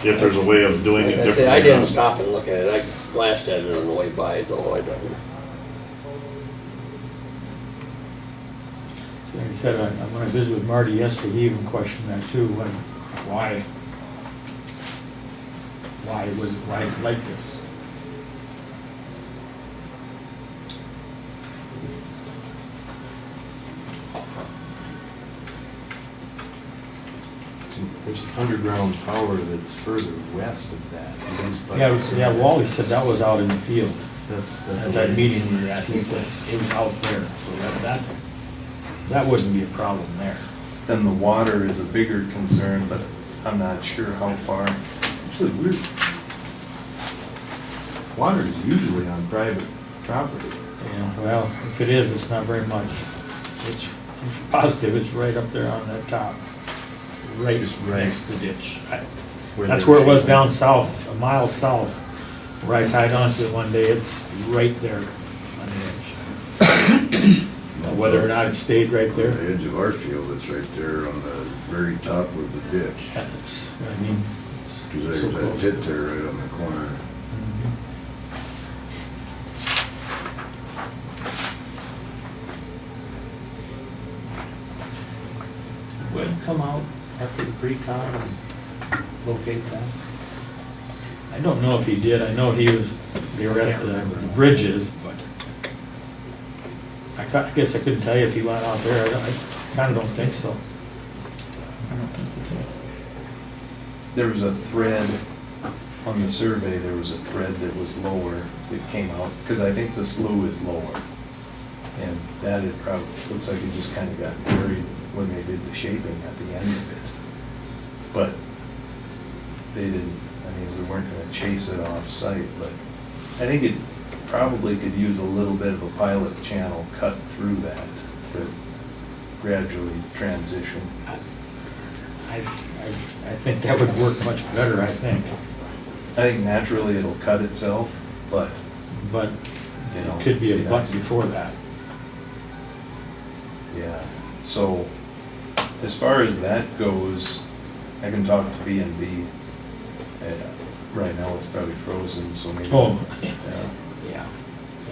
if there's a way of doing it differently. I didn't stop and look at it, I glanced at it on the way by, though I don't. So like I said, when I visited with Marty yesterday, he even questioned that too, why is it like this? So there's underground power that's further west of that. It is by- Yeah, Wally said that was out in the field. That's At that meeting we were at, he said it was out there, so that wouldn't be a problem there. Then the water is a bigger concern, but I'm not sure how far. Actually, water is usually on private property. Yeah, well, if it is, it's not very much. It's positive, it's right up there on that top, right next to the ditch. That's where it was down south, a mile south, where I tied onto it one day, it's right there on the edge. Whether or not it stayed right On there. the edge of our field, it's right there on the very top of the ditch. That's, I mean, it's Because so there's that close. pit there right on the corner. Would come out after the pre-con and locate that. I don't know if he did, I know they were at the bridges, but I guess I couldn't tell you if he went out there, I kinda don't think so. I don't think we did. There was a thread on the survey, there was a thread that was lower that came out, because I think the slough is lower. And that it probably, looks like it just kind of got buried when they did the shaping at the end of it. But they didn't, I mean, we weren't gonna chase it off site, but I think it probably could use a little bit of a pilot channel cut through that to gradually transition. I think that would work much better, I think, I think naturally it'll cut itself, but, but you know. it could be a it buck has- before that. Yeah, so as far as that goes, I can talk to B and B. Right now it's probably frozen, so maybe. Oh, Yeah. yeah.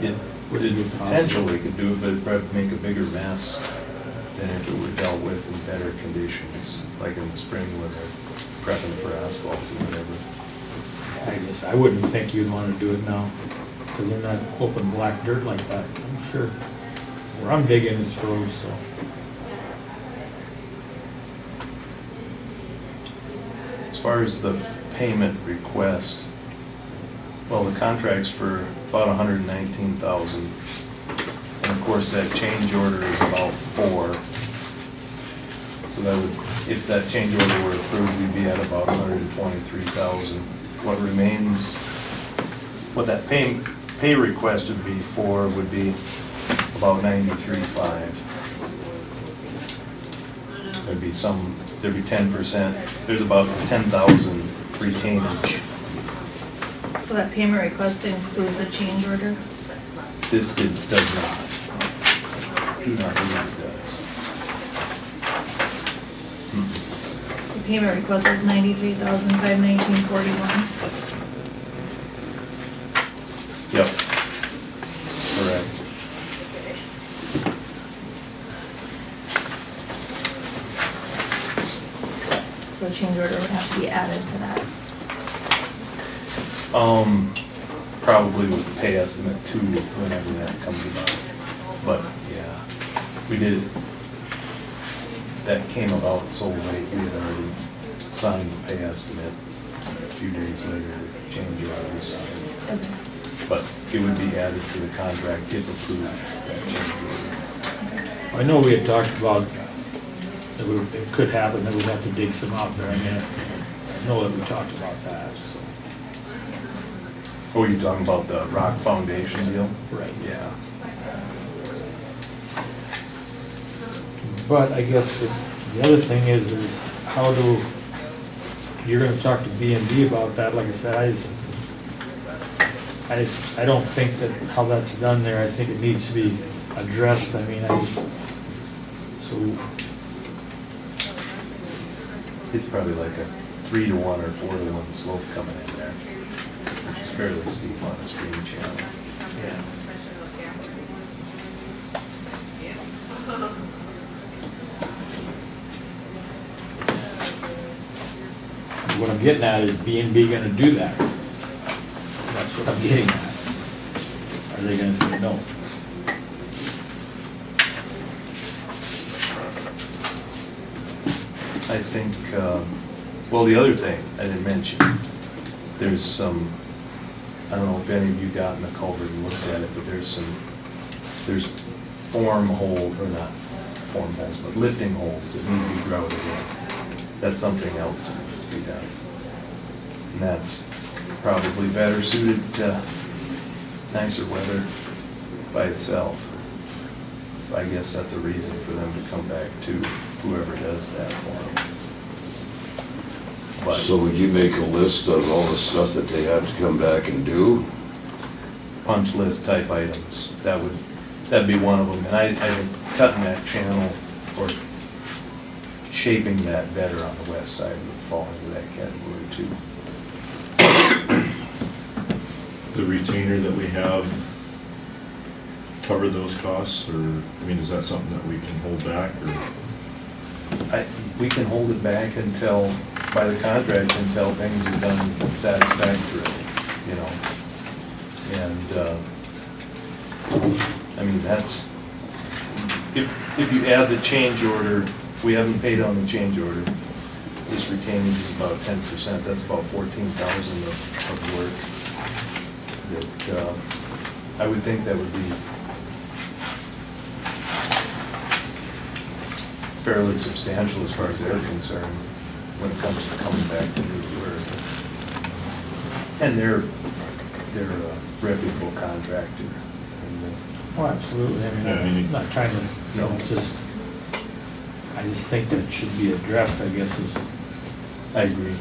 It What is it possible? potentially could do it, but it'd probably make a bigger mess than if it were dealt with in better conditions, like in the spring when they're prepping for asphalt or whatever. I guess, I wouldn't think you'd wanna do it now, because they're not open black dirt like that, I'm sure. Where I'm digging is froze, so. As far as the payment request, well, the contract's for about 119,000. And of course, that change order is about 4. So that would, if that change order were approved, we'd be at about 123,000. What remains, what that pay request would be for would be about 93.5. There'd be 10%, there's about 10,000 retainage. So that payment request includes the change order? This does not. Do not believe it does. The payment request was $93,519.41. change order would have to be added to that. Probably with the pay estimate too, whenever that comes about. But, yeah, we did, that came about so late, we had already signed the pay estimate. A few days later, the change order was signed. Okay. But it would be added to the contract if approved, that change order. I know we had talked about that it could happen, that we'd have to dig some out there. I mean, I know that we talked about that, so. Oh, you talking about the rock foundation deal? Right. Yeah. But I guess the other thing is how you're gonna talk to B&B about that, like I said, I don't think that how that's done there, I think it needs to be addressed, I mean, so, It's probably like a 3-to-1 or 4-to-1 slope coming in there, which is fairly steep on a stream channel. yeah. What I'm getting at is B&B gonna do that? That's what I'm getting at. Are they gonna say no? I think, well, the other thing I didn't mention, there's some, I don't know if any of you got in the culvert and looked at it, but there's form hole, or not form holes, but lifting holes that need to be grouted in. That's something else that needs to be done. And that's probably better suited to nicer weather by itself. I guess that's a reason for them to come back to whoever does that for them. But So would you make a list of all the stuff that they have to come back and do? punch list type items, that'd be one of them. And I think cutting that channel or shaping that better on the west side would fall into that category too. The retainer that we have cover those costs, or, I mean, is that something that we can hold back, or? We can hold it back until, by the contract, until things are done satisfactorily, you know? And, I mean, that's, if you add the change order, we haven't paid on the change order, this retainage is about 10%, that's about 14,000 of work. That, I would think that would be fairly substantial as far as they're concerned when it comes to coming back to do work. And they're a reputable contractor. And, Oh, absolutely, I mean, Yeah, I mean, I'm not trying to, it's just, I just think that it should be addressed, I guess, is, I agree.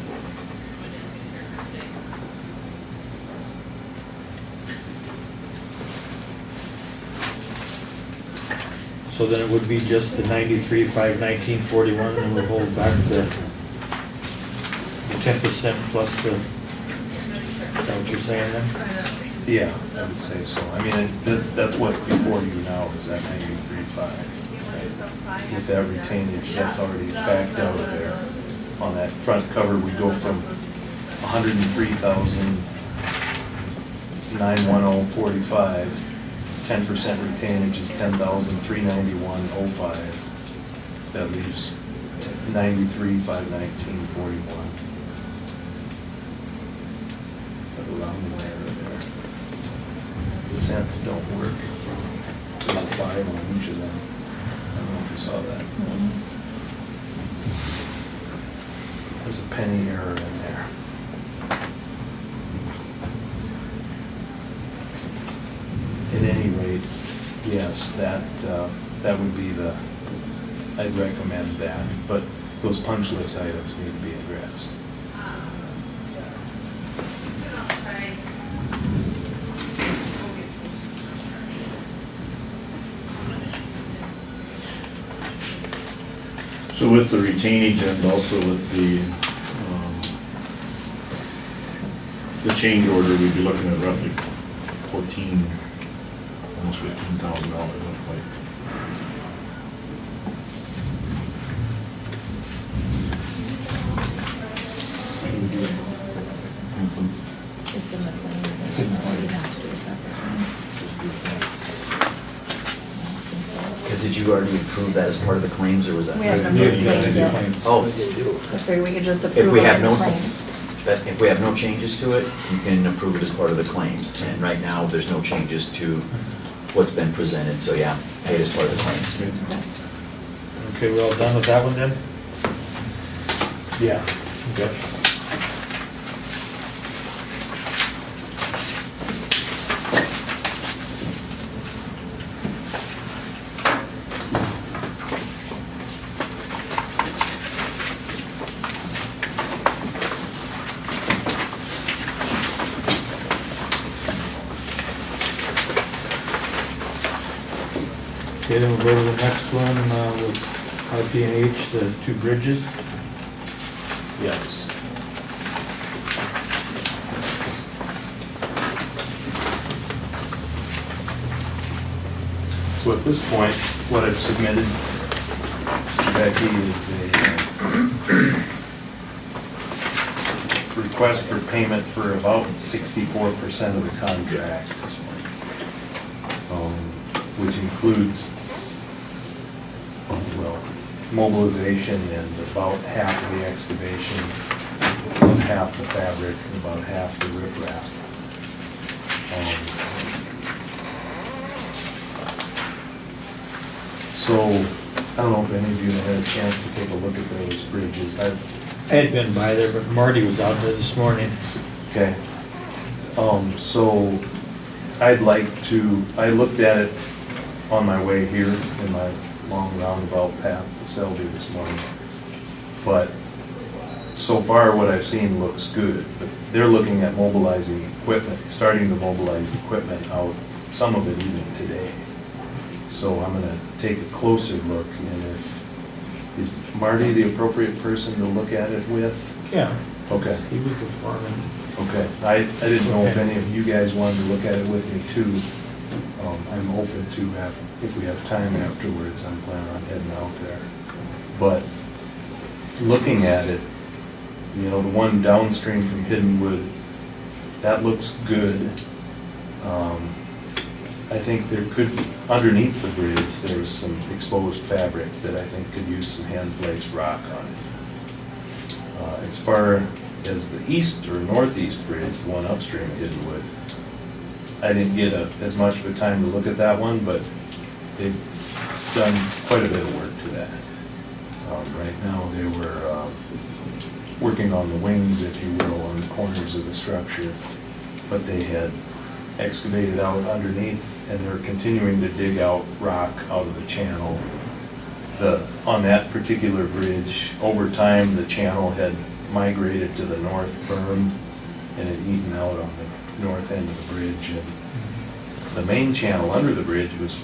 so then it would be just the 93, 5, 19, 41, and we'll hold back the 10% plus the, is that what you're saying then? Yeah, I would say so. I mean, that's what's before you now is that 93.5. With that retainage, that's already backed out of there. On that front cover, we go from 103,910.45. 10% retainage is 10,391.05. That leaves 93,519.41. Around there or there. The cents don't work. There's a 5 on each of them. I don't know if you saw that. There's a penny error in there. At any rate, yes, that would be I'd recommend that, but those punch list items need to be addressed. So with the retainage and also with the change order, we'd be looking at roughly 14, almost $15,000, looks like. did you already approve that as part of the claims, or was that? We haven't Yeah, approved claims yet. Oh, We didn't do it. I figured we could just If approve we it have in the no- claims. that if we have no changes to it, you can approve it as part of the claims. And right now, there's no changes to what's been presented, so yeah, pay it as part of the claims. Okay, we're all done with that one then? Yeah. Okay. Okay, then we'll go to the next one with RP&H, the two bridges. Yes. So at this point, what I've submitted to Becky is a request for payment for about 64% of the contract, which includes, well, mobilization and about half of the excavation, about half the fabric, and about half the riprap. So, I don't know if any of you had a chance to take a look at those bridges. I had been by there, but Marty was out there this morning. Okay. So I'd like to, I looked at it on my way here in my long roundabout path to Selby this morning. But so far, what I've seen looks good. But they're looking at mobilizing equipment, starting to mobilize equipment out, some of it even today. So I'm gonna take a closer look, and is Marty the appropriate person to look at it with? Yeah, Okay. he was the foreman. Okay, I didn't know if any of you guys wanted to look at it with me too. I'm open to if we have time afterwards, I'm planning on heading out there. But looking at it, you know, the one downstream from Hiddenwood, that looks good. I think there could, underneath the bridge, there's some exposed fabric that I think could use some hand-placed rock on it. As far as the east or northeast bridge, the one upstream of Hiddenwood, I didn't get as much of a time to look at that one, but they've done quite a bit of work to that. Right now, they were working on the wings, if you will, on the corners of the structure, but they had excavated out underneath, and they're continuing to dig out rock out of the channel. On that particular bridge, over time, the channel had migrated to the north berm and had eaten out on the north end of the bridge. And the main channel under the bridge was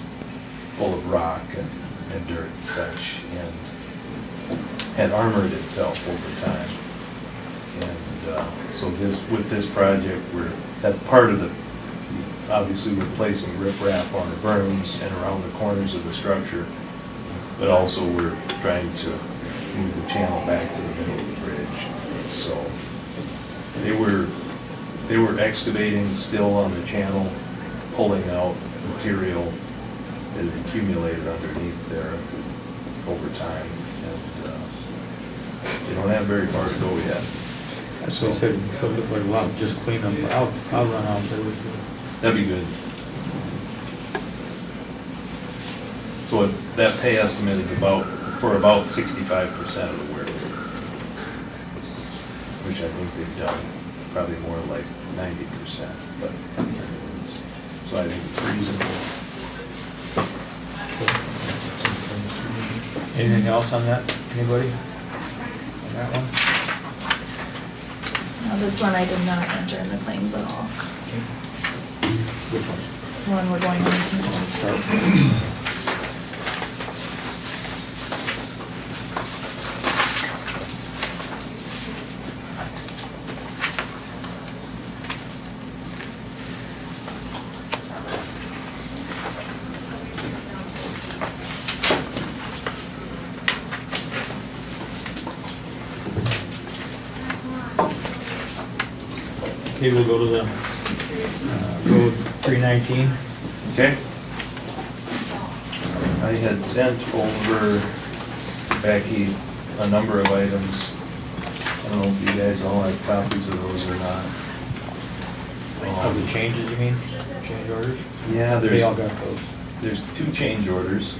full of rock and dirt and such, and had armored itself over time. And so with this project, that's part of the, obviously replacing riprap on the berms and around the corners of the structure, but also we're trying to move the channel back to the middle of the bridge. So they were excavating still on the channel, pulling out material that had accumulated underneath there over time. And they don't have very far to go yet. That's what I said, so look like, wow, just clean them out, I'll run out there with you. That'd be good. So that pay estimate is for about 65% of the work, which I think they've done, probably more like 90%, but so I think it's reasonable. Anything else on that, anybody? On that one? Now, this one I did not enter in the claims at all. Which one? One we're going on to next. Okay, we'll go to the Road 319. Okay. I had sent over Becky a number of items. I don't know if you guys all have copies of those or not. Of the changes, you mean? Change orders? Yeah, They all got those. there's 2 change orders,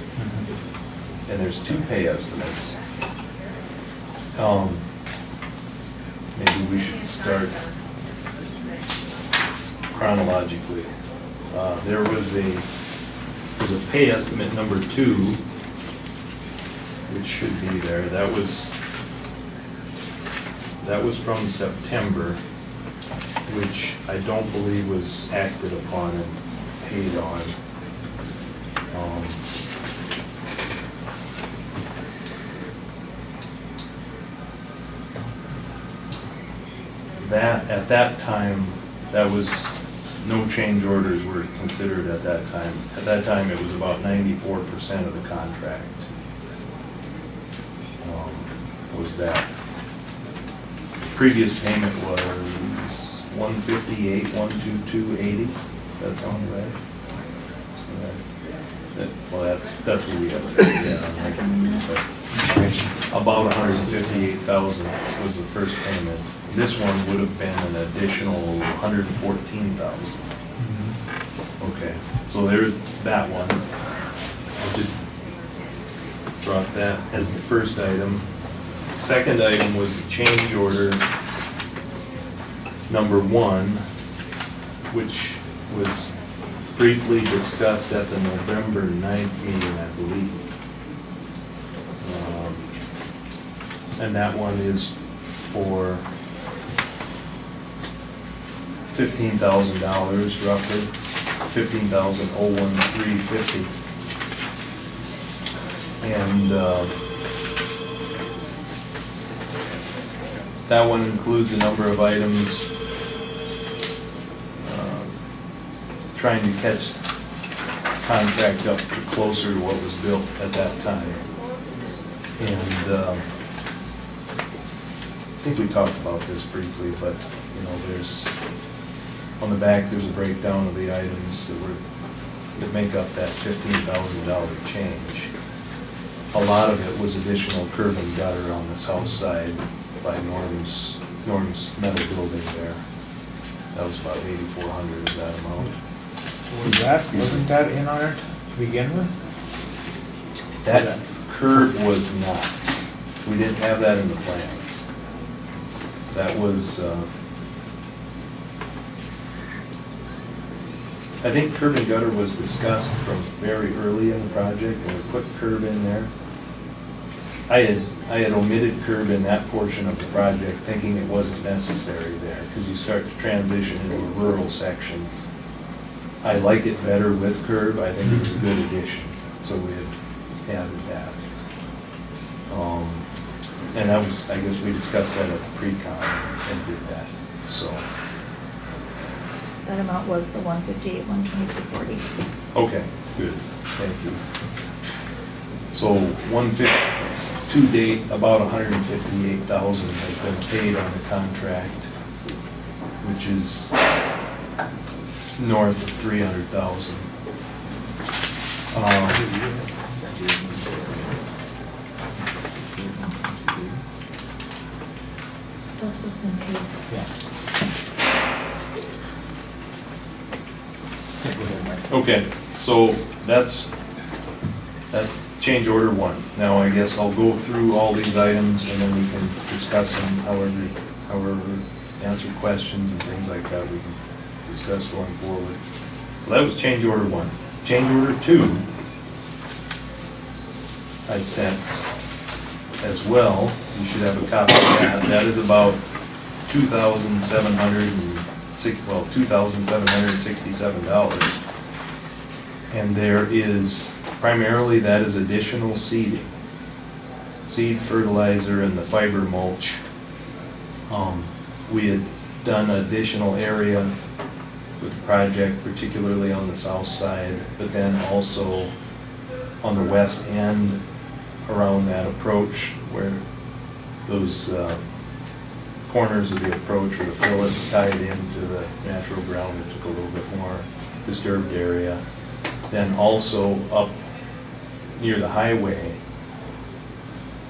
and there's 2 pay estimates. Maybe we should start chronologically. There was a pay estimate number 2, which should be there. That was from September, which I don't believe was acted upon and paid on. At that time, that was, no change orders were considered at that time. At that time, it was about 94% of the contract. Was that. Previous payment was 158, 12280. That sound right? Well, that's what we have. About 158,000 was the first payment. This one would have been an additional 114,000. Okay, so there's that one. I just brought that as the first item. Second item was change order number 1, which was briefly discussed at the November 9th meeting, I believe. And that one is for $15,000 roughly, $15,013.50. And that one includes a number of items trying to catch contract up to closer to what was built at that time. And I think we talked about this briefly, but there's, on the back, there's a breakdown of the items that make up that $15,000 change. A lot of it was additional curb and gutter on the south side by Norm's metal building there. That was about 8,400 of that amount. Wasn't that in on it to begin with? That curb was not. We didn't have that in the plans. That was, I think curb and gutter was discussed from very early in the project, and we put curb in there. I had omitted curb in that portion of the project, thinking it wasn't necessary there, because you start to transition into a rural section. I like it better with curb. I think it's a good addition, so we had added that. And that was, I guess we discussed that at the pre-con and did that, so. That amount was the 158, 122.40. Okay, good, thank you. So 150, to date, about 158,000 has been paid on the contract, which is north of 300,000. That's what's been paid. Okay, so that's change order 1. Now, I guess I'll go through all these items and then we can discuss them however answer questions and things like that we can discuss going forward. So that was change order 1. Change order 2, I sent as well. You should have a copy of that. That is about $2,767. And there is, primarily that is additional seeding. Seed fertilizer and the fiber mulch. We had done additional area with the project, particularly on the south side, but then also on the west end around that approach where those corners of the approach where the fillets tied into the natural ground, it took a little bit more disturbed area. Then also up near the highway.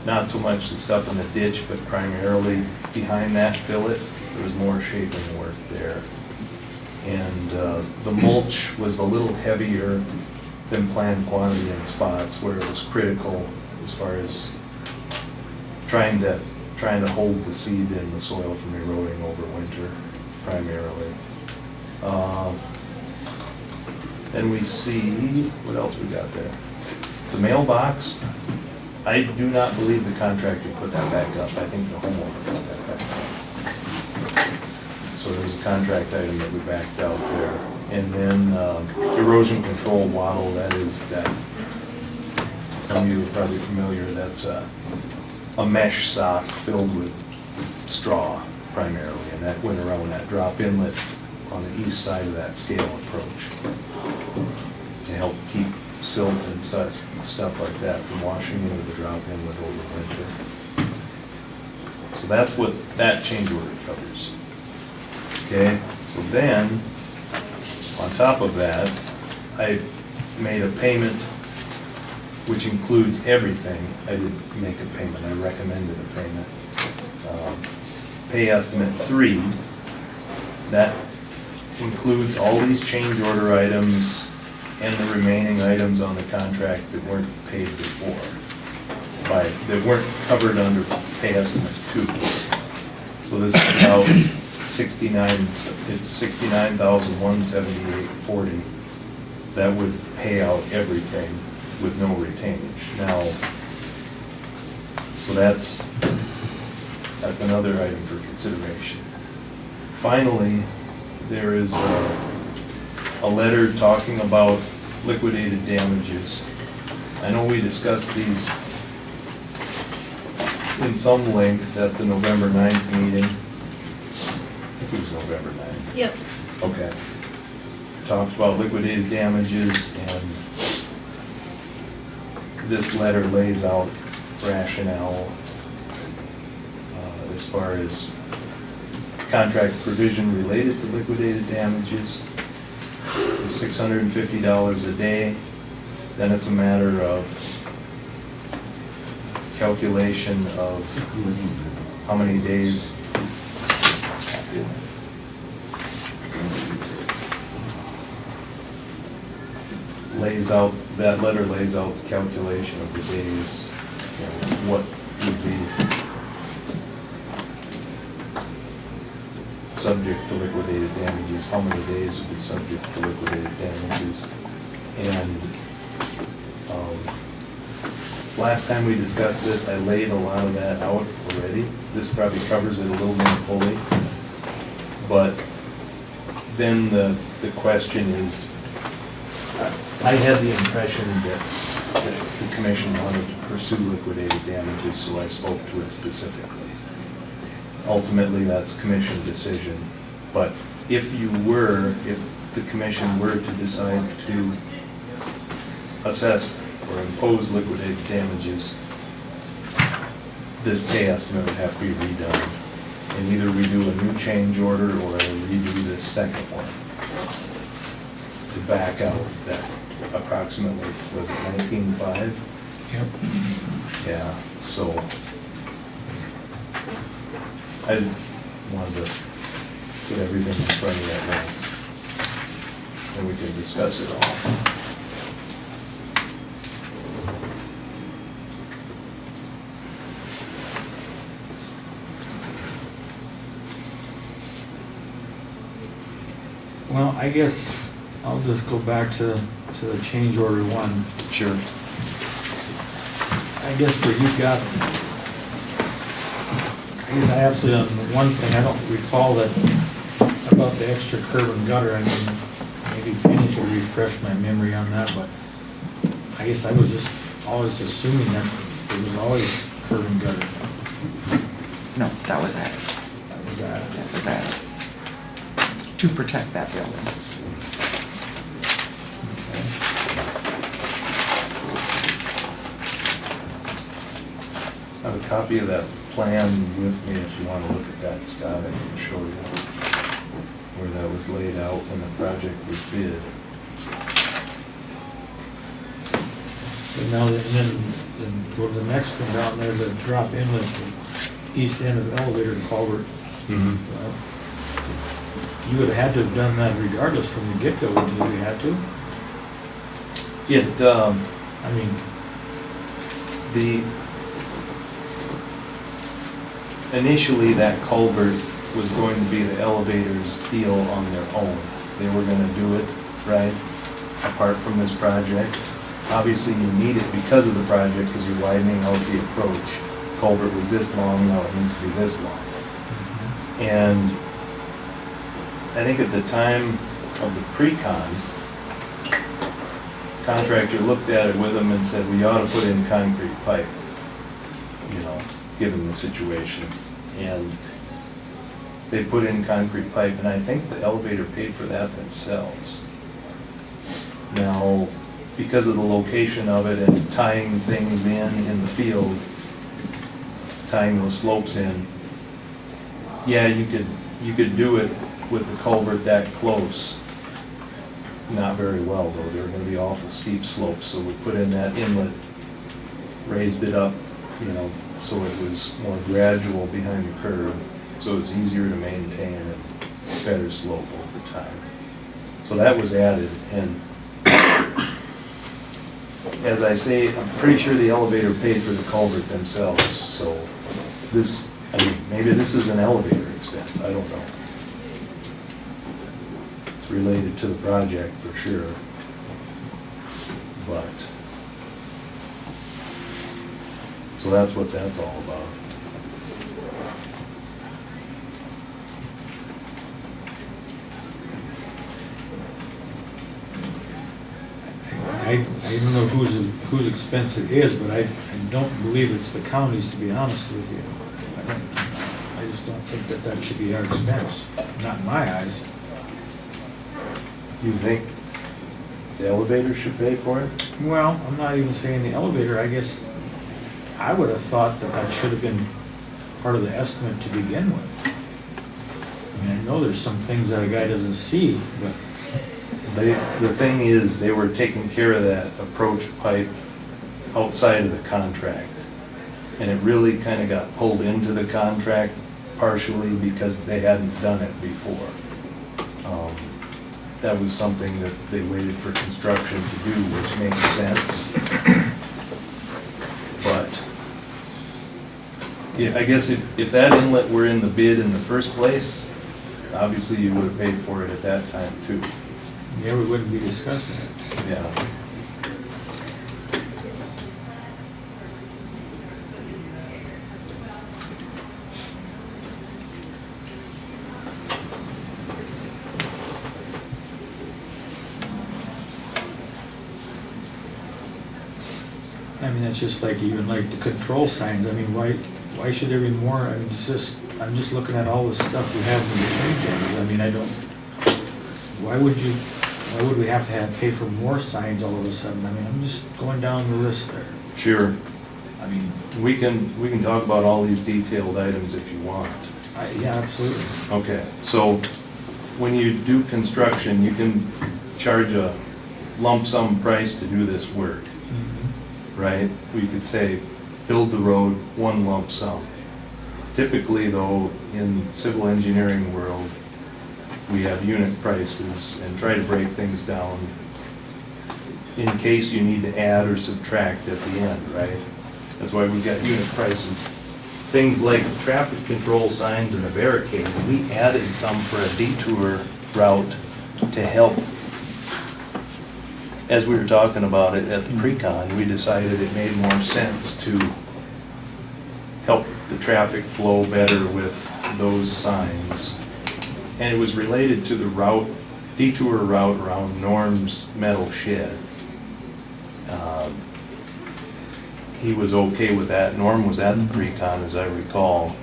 Not so much the stuff in the ditch, but primarily behind that fillet, there was more shaping work there. And the mulch was a little heavier than planned quantity in spots where it was critical as far as trying to hold the seed in the soil from eroding over winter primarily. Then we see, what else we got there? The mailbox, I do not believe the contractor put that back up. I think the homeowner put that back up. So there was a contract item that we backed out there. And then erosion control wattle, that is that, some of you are probably familiar, that's a mesh sock filled with straw primarily, and that went around that drop inlet on the east side of that scale approach to help keep silt and such stuff like that from washing into the drop inlet over winter. So that's what that change order covers. Okay, so then, on top of that, I made a payment which includes everything. I didn't make a payment, I recommended a payment. Pay estimate 3, that includes all these change order items and the remaining items on the contract that weren't paid before, that weren't covered under pay estimate 2. So this is about 69, it's $69,178.40. That would pay out everything with no retainage. Now, so that's another item for consideration. Finally, there is a letter talking about liquidated damages. I know we discussed these in some length at the November 9th meeting. I think it was November 9th. Yep. Okay. Talked about liquidated damages, and this letter lays out rationale as far as contract provision related to liquidated damages. Is $650 a day. Then it's a matter of calculation of how many days. That letter lays out the calculation of the days, what would be subject to liquidated damages, how many days would be subject to liquidated damages. And last time we discussed this, I laid a lot of that out already. This probably covers it a little more fully. But then the question is, I had the impression that the commission wanted to pursue liquidated damages, so I spoke to it specifically. Ultimately, that's commission decision. But if the commission were to decide to assess or impose liquidated damages, this pay estimate would have to be redone. And either we do a new change order or redo this second one to back out that approximately, was it 19.5? Yep. Yeah, so I wanted to get everything in front of you at once, and we can discuss it all. Well, I guess I'll just go back to the change order 1. Sure. I guess where you got, I guess I absolutely, on one thing, I don't recall that, about the extra curb and gutter. I mean, maybe Penny should refresh my memory on that, but I guess I was just always assuming that it was always curb and gutter. No, that was added. That was added. That was added. To protect that building. I have a copy of that plan with me if you want to look at that, Scott. I can show you where that was laid out when the project was bid. And now, then go to the next one down there, the drop inlet, the east end of the elevator and culvert. Well, you would have had to have done that regardless from the get-go, wouldn't you? You had to? It, I mean, initially, that culvert was going to be the elevator's deal on their own. They were gonna do it, right, apart from this project. Obviously, you need it because of the project, because you're widening out the approach. Culvert was this long, now it needs to be this long. And I think at the time of the pre-con, contractor looked at it with them and said, we ought to put in concrete pipe, you know, given the situation. And they put in concrete pipe, and I think the elevator paid for that themselves. Now, because of the location of it and tying things in the field, tying those slopes in, yeah, you could do it with the culvert that close. Not very well, though. They were gonna be awful steep slopes, so we put in that inlet, raised it up, you know, so it was more gradual behind the curve, so it's easier to maintain and better slope over time. So that was added, and as I say, I'm pretty sure the elevator paid for the culvert themselves, so this, I mean, maybe this is an elevator expense, I don't know. It's related to the project for sure, but, so that's what that's all about. I don't know whose expense it is, but I don't believe it's the county's, to be honest with you. I just don't think that should be our expense, not in my eyes. You think the elevator should pay for it? Well, I'm not even saying the elevator, I guess, I would have thought that should have been part of the estimate to begin with. I mean, I know there's some things that a guy doesn't see, but The thing is, they were taking care of that approach pipe outside of the contract. And it really kind of got pulled into the contract partially because they hadn't done it before. That was something that they waited for construction to do, which makes sense. But, yeah, I guess if that inlet were in the bid in the first place, obviously you would have paid for it at that time too. yeah, we wouldn't be discussing it. Yeah. I mean, it's just like even like the control signs, I mean, why should there be more? I mean, it's just, I'm just looking at all the stuff we have in the change. I mean, I don't, why would we have to pay for more signs all of a sudden? I mean, I'm just going down the list there. Sure. I mean, We can talk about all these detailed items if you want. yeah, absolutely. Okay, so when you do construction, you can charge a lump sum price to do this work, right? We could say, build the road, one lump sum. Typically though, in civil engineering world, we have unit prices and try to break things down in case you need to add or subtract at the end, right? That's why we've got unit prices. Things like traffic control signs and the barricades, we added some for a detour route to help. As we were talking about it at the pre-con, we decided it made more sense to help the traffic flow better with those signs. And it was related to the route, detour route around Norm's metal shed. He was okay with that. Norm was at the pre-con, as I recall.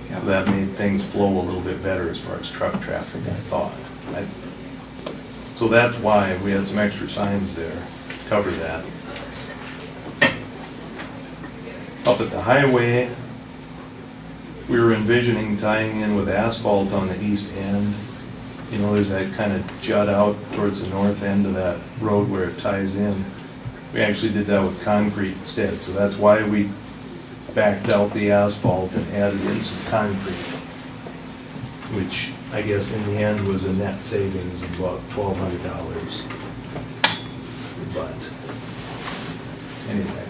So that made things flow a little bit better as far as truck traffic, I thought. So that's why we had some extra signs there to cover that. Up at the highway, we were envisioning tying in with asphalt on the east end. You know, there's that kind of jut out towards the north end of that road where it ties in. We actually did that with concrete instead, so that's why we backed out the asphalt and added in some concrete, which I guess in the end was a net savings of about $1,200. But anyway.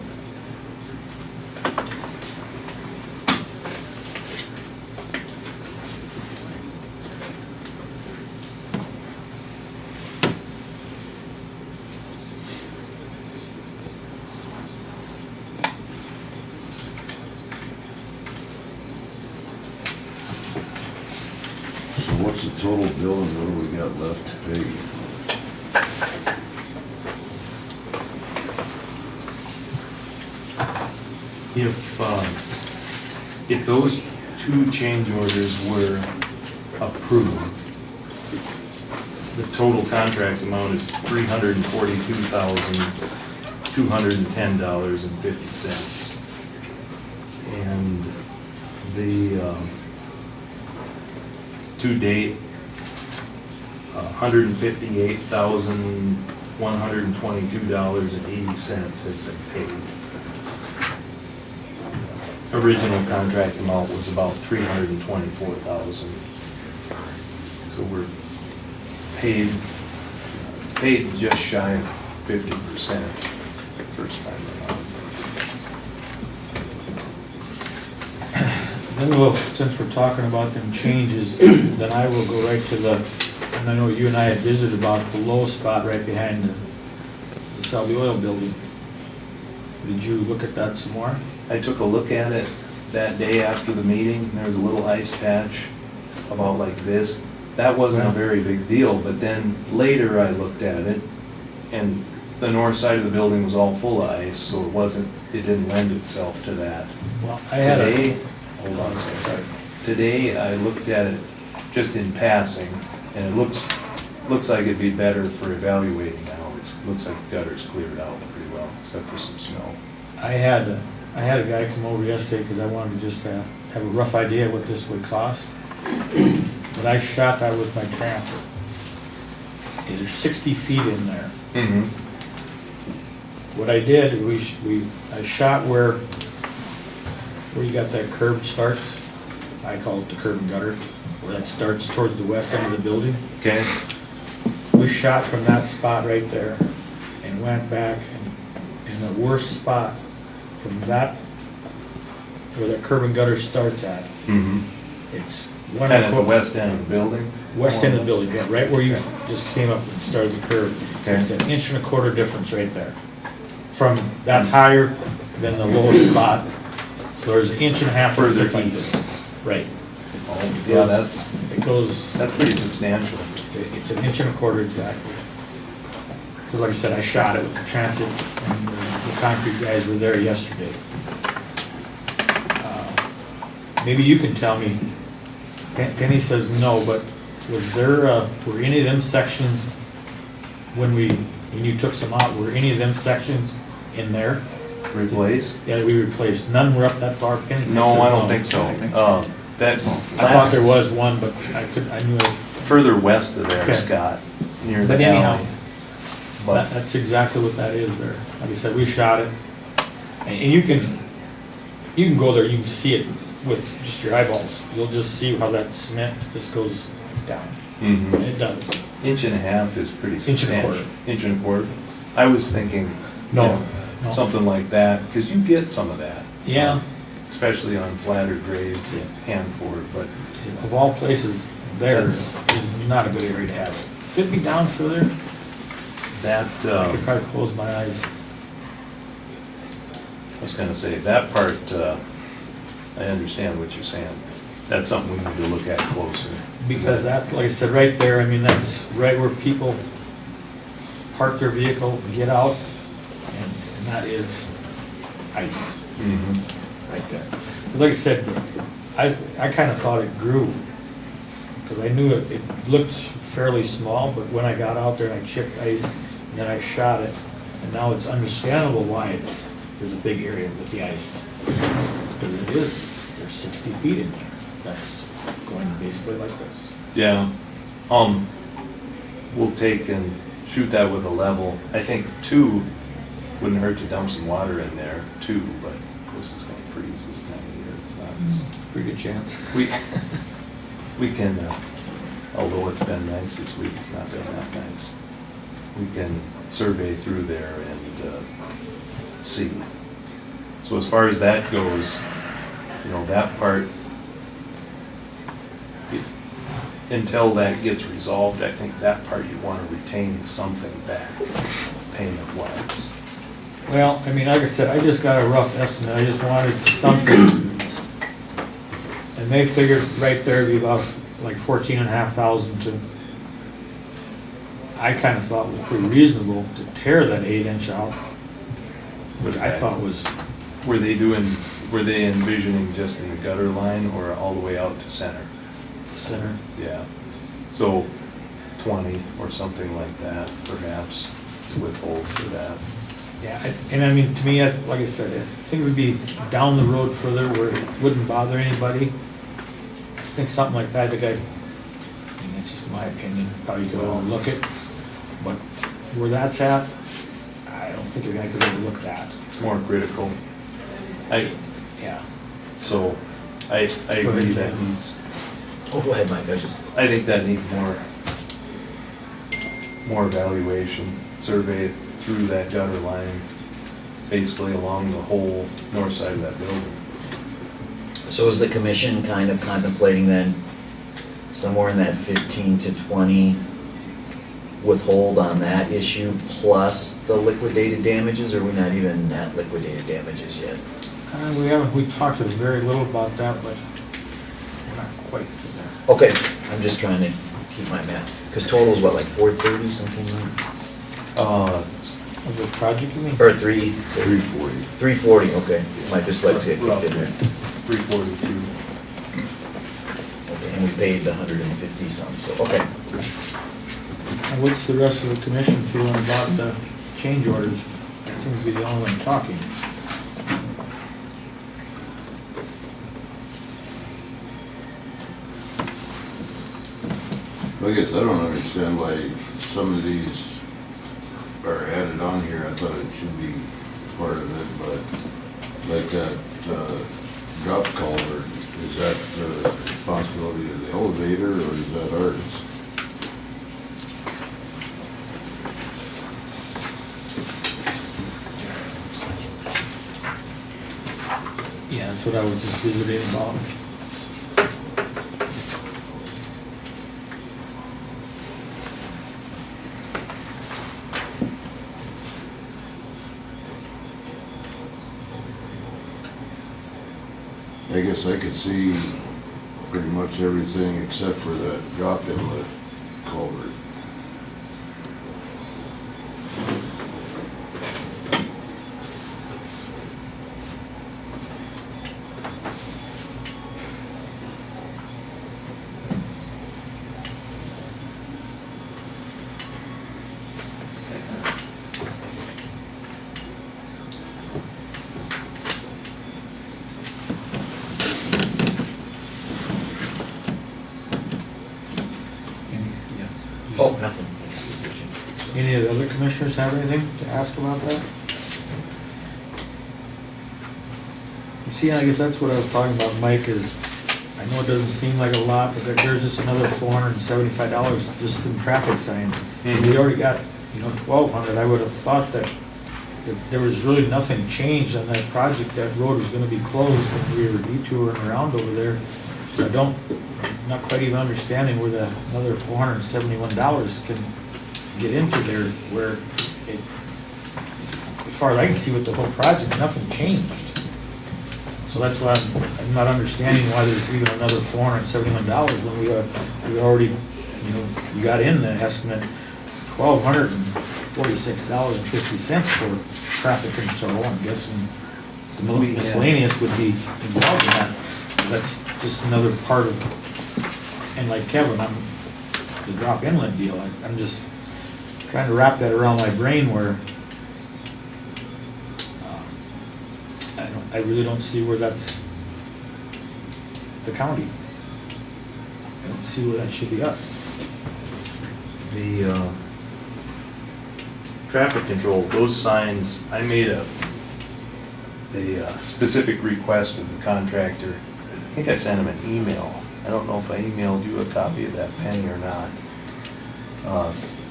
So what's the total bill and what do we got left to pay? If those two change orders were approved, the total contract amount is $342,210.50. And the, to date, $158,122.80 has been paid. Original contract amount was about $324,000. So we're paid just shy of 50% first time around. Then we'll, since we're talking about them changes, then I will go right to the, and I know you and I had visited about the low spot right behind the Selby Oil Building. Did you look at that some more? I took a look at it that day after the meeting, and there was a little ice patch about like this. That wasn't a very big deal, but then later I looked at it, and the north side of the building was all full of ice, so it didn't lend itself to that. Well, I had Today, hold on a second, sorry. Today I looked at it just in passing, and it looks like it'd be better for evaluating now. It looks like the gutter's cleared out pretty well, except for some snow. I had a guy come over yesterday because I wanted to just have a rough idea what this would cost. But I shot that with my transit. There's 60 feet in there. Mm-hmm. What I did, I shot where you got that curb starts. I call it the curb and gutter, where that starts towards the west end of the building. Okay. We shot from that spot right there and went back in the worst spot from that, where that curb and gutter starts at. Mm-hmm. It's Kind of at the west end of the building? West end of the building, yeah, right where you just came up and started the curve. Okay. It's an 1.25 inch difference right there. That's higher than the lowest spot. So there's 1.5 inches Further like east. this. Right. Yeah, It goes, that's pretty substantial. it's 1.25 inches exactly. Because like I said, I shot it with the transit and the concrete guys were there yesterday. Maybe you can tell me, Penny says no, but was there, were any of them sections, when you took some out, were any of them sections in there? Replaced? Yeah, we replaced, none were up that far, Penny? No, says I don't think so. I thought there was one, but I knew it. Further west of there, Okay. Scott, near But the anyhow, alley. But that's exactly what that is there. Like I said, we shot it, and you can go there, you can see it with just your eyeballs. You'll just see how that cement just goes down. Mhm. It does. 1.5 inches is pretty Inch and a substantial. quarter. 1.25 inches. I was thinking, No, you know, no. something like that, because you get some of that. Yeah. Especially on flatter grades and hand-poured, but Of all places, there That's- is not a good area to have it. If it'd be down further, that, I could probably close my eyes. I was gonna say, that part, I understand what you're saying. That's something we need to look at closer. Because that, like I said, right there, I mean, that's right where people park their vehicle, get out, and that is ice Mhm. right there. But like I said, I kind of thought it grew, because I knew it looked fairly small, but when I got out there and I chipped ice, and then I shot it, and now it's understandable why there's a big area with the ice. Because there's 60 feet in there. That's going basically like this. Yeah, we'll take and shoot that with a level. I think too, Wouldn't hurt to dump some water in there too, but of course it's gonna freeze this time of year, it's not, Pretty good chance. we can, although it's been nice this week, it's not been that nice. We can survey through there and see. So as far as that goes, you know, that part, until that gets resolved, I think that part you want to retain something back, payment-wise. Well, I mean, like I said, I just got a rough estimate, I just wanted something. And they figured right there it'd be about like 14,500 to, I kind of thought was pretty reasonable to tear that 8-inch out, which I thought was, Were they envisioning just in the gutter line or all the way out to center? center. Yeah, so 20 or something like that, perhaps, to withhold for that. Yeah, and I mean, to me, like I said, I think it would be down the road further where it wouldn't bother anybody. I think something like that, the guy, I mean, that's just my opinion, probably could overlook it. But where that's at, I don't think a guy could overlook that. It's more critical. Yeah. So, I Go agree ahead, that Jim. needs, Oh, go ahead, Mike, I think that needs more evaluation, survey it through that gutter line, basically along the whole north side of that building. So is the commission kind of contemplating then somewhere in that 15 to 20 withhold on that issue plus the liquidated damages, or are we not even at liquidated damages yet? We talked very little about that, but we're not quite there. Okay, I'm just trying to keep my math, because total is what, like 430, something like? Of the project, you mean? Or 3, 340. 340, okay, my dyslexia kicked in there. 342. Okay, and we paid the 150 some, so, okay. And what's the rest of the commission feeling about the change orders? I seem to be the only one talking. I guess I don't understand why some of these are added on here. I thought it should be part of it, but like that drop culvert, is that the responsibility of the elevator or is that ours? Yeah, that's what I was just visiting about. I guess I could see pretty much everything except for that drop inlet culvert. Oh, nothing. Any of the other commissioners have anything to ask about that? You see, I guess that's what I was talking about, Mike, is, I know it doesn't seem like a lot, but there's just another $475 just in traffic signs. And we already got, $1,200. I would have thought that there was really nothing changed on that project. That road was gonna be closed when we were detouring around over there. So I'm not quite even understanding where the another $471 can get into there, where it, as far as I can see with the whole project, nothing changed. So that's why I'm not understanding why there's even another $471 when we already, you got in the estimate $1,246.50 for traffic control. I'm guessing the miscellaneous would be involved in that. That's just another part of, and like Kevin, the drop inlet deal, I'm just trying to wrap that around my brain where I really don't see where that's the county. I don't see where that should be us. traffic control, those signs, I made a specific request of the contractor. I think I sent him an email. I don't know if I emailed you a copy of that penny or not.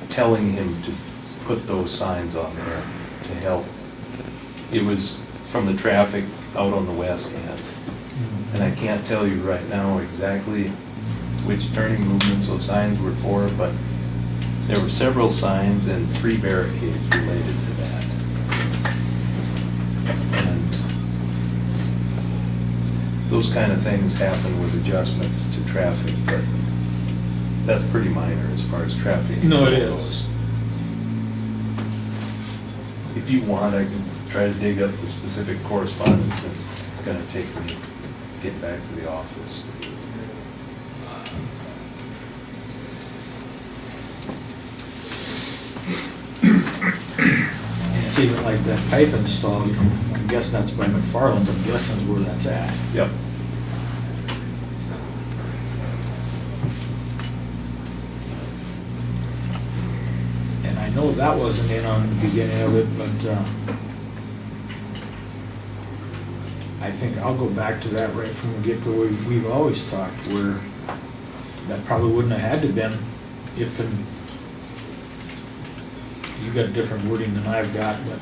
Telling him to put those signs on there to help. It was from the traffic out on the west end. And I can't tell you right now exactly which turning movements those signs were for, but there were several signs and 3 barricades related to that. And those kind of things happen with adjustments to traffic, but that's pretty minor as far as traffic. No, it is. goes. If you want, I can try to dig up the specific correspondence that's gonna take me to get back to the office. And it's even like that pipe install, you know, I guess that's by McFarland's, I'm guessing is where that's at. Yep. And I know that wasn't in on the beginning of it, but, I think I'll go back to that right from the get-go. We've always talked where that probably wouldn't have had to been if, and you got different wording than I've got, but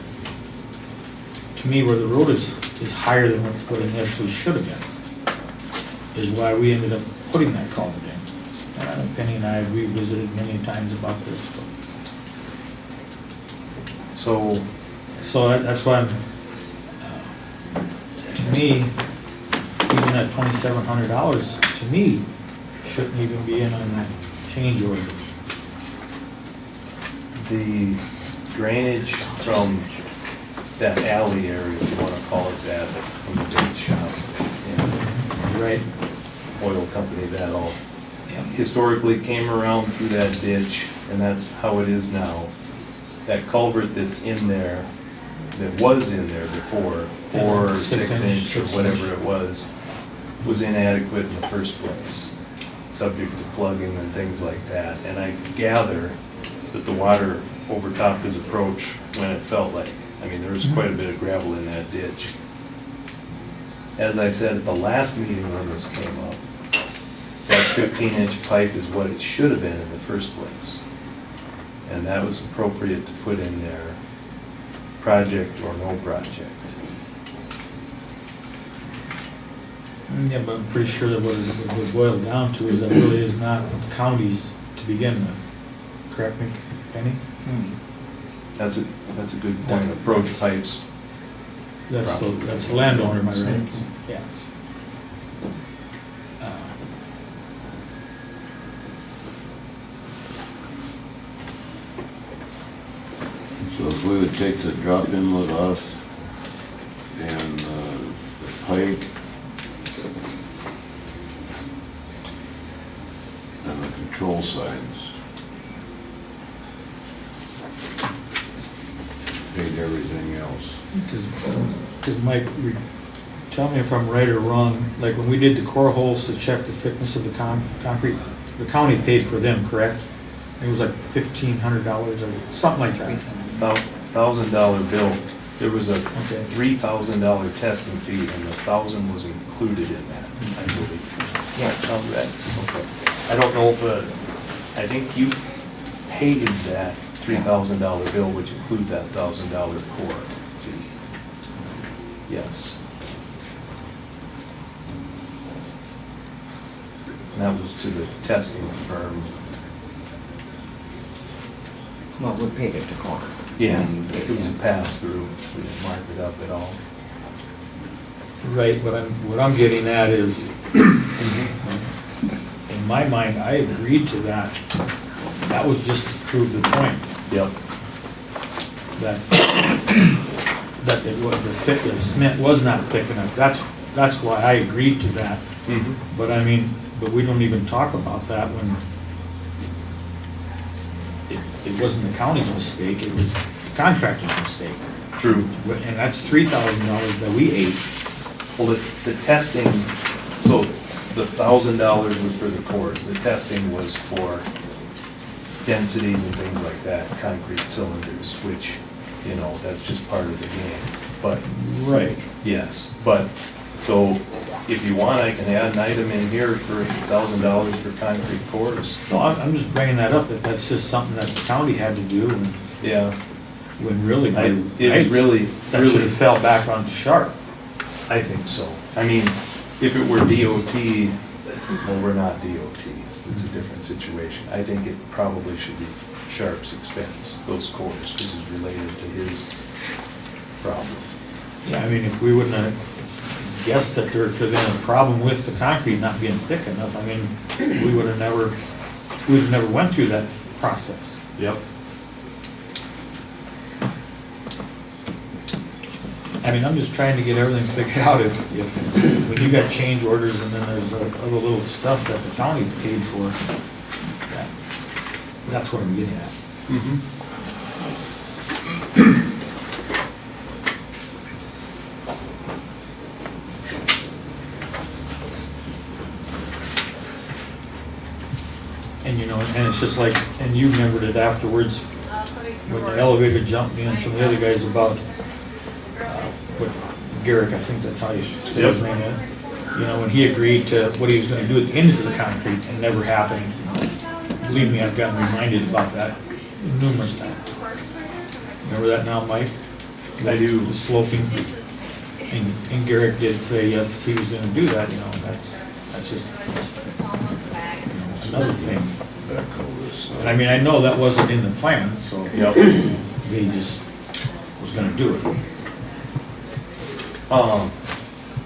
to me, where the road is higher than what it initially should have been, is why we ended up putting that culvert in. And I know Penny and I have revisited many times about this, but. So, That's why I'm, to me, even at $2,700, to me, shouldn't even be in on that change order. the drainage from that alley area, if you wanna call it that, from the bait shop, and Right. oil company, that all historically came around through that ditch, and that's how it is now. That culvert that's in there, that was in there before, 4 or 6 inch or whatever it was inadequate in the first place, subject to plugging and things like that. And I gather that the water overtopped his approach when it felt like. I mean, there was quite a bit of gravel in that ditch. As I said at the last meeting when this came up, that 15-inch pipe is what it should have been in the first place. And that was appropriate to put in there, project or no project. Yeah, but I'm pretty sure that what it boiled down to is that really is not the county's to begin with. Correct me, Penny? That's a good point. Approach pipes. That's the landowner, am I right? Right. Yes. So if we would take the drop inlet off and the pipe and the control signs, paid everything else. Because Mike, tell me if I'm right or wrong, like when we did the core holes to check the thickness of the concrete, the county paid for them, correct? It was like $1,500 or something like that. $1,000 bill. There was a Okay. $3,000 testing fee, and the 1,000 was included in that, I believe. Yeah. Sound right? Okay. I don't know if, I think you paid that $3,000 bill, which include that $1,000 core fee. Yes. And that was to the testing firm. Well, we paid it to Carter. It was a pass-through. We didn't mark it up at all. Right, what I'm getting at is, in my mind, I agreed to that. That was just to prove the point, Yep. that the cement was not thick enough. That's why I agreed to that. But I mean, but we don't even talk about that when it wasn't the county's mistake, it was the contractor's mistake. True. And that's $3,000 that we ate. Well, the testing, so the $1,000 was for the cores. The testing was for densities and things like that, concrete cylinders, which, you know, that's just part of the game. But, Right. yes, but, so if you want, I can add an item in here for $1,000 for concrete pours. No, I'm just bringing that up, that that's just something that the county had to do, and Yeah, when really, it really, that should really, have fell back on Sharp. I think so. I mean, if it were DOT, well, we're not DOT. It's a different situation. I think it probably should be Sharp's expense, those cores, because it's related to his problem. Yeah, I mean, if we wouldn't have guessed that there could have been a problem with the concrete not being thick enough, I mean, we would have never went through that process. Yep. I mean, I'm just trying to get everything figured out if, when you got change orders and then there's other little stuff that the county paid for, that's what I'm getting at. And you know, and it's just like, and you remembered it afterwards, when the elevator jumped me and some of the other guys about, what, Garrick, I think that's how you say his name is. You know, when he agreed to what he was gonna do at the ends of the concrete and never happened. Believe me, I've gotten reminded about that numerous times. Remember that now, Mike? I do. The sloping. And Garrick did say, yes, he was gonna do that, you know, that's just, you know, another thing. Back over this. And I mean, I know that wasn't in the plan, so. Yep. He just was gonna do it.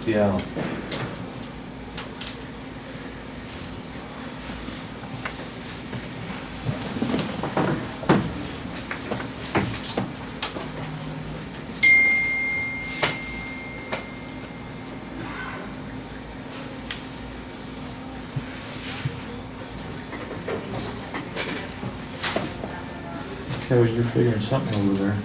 Yeah. Okay, well, you're figuring something over there.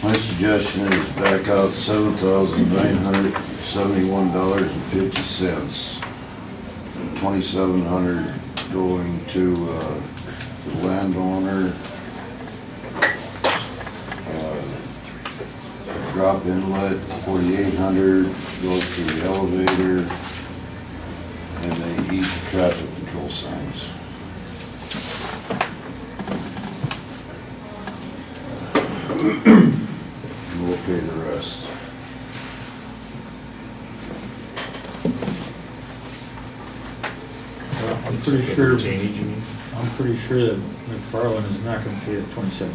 My suggestion is back out $7,971.50. $2,700 going to the landowner. Drop inlet, $4,800 goes to the elevator, and they eat traffic control signs. And we'll pay the rest. Well, I'm pretty sure, I'm pretty sure that McFarland is not gonna pay the $2,700.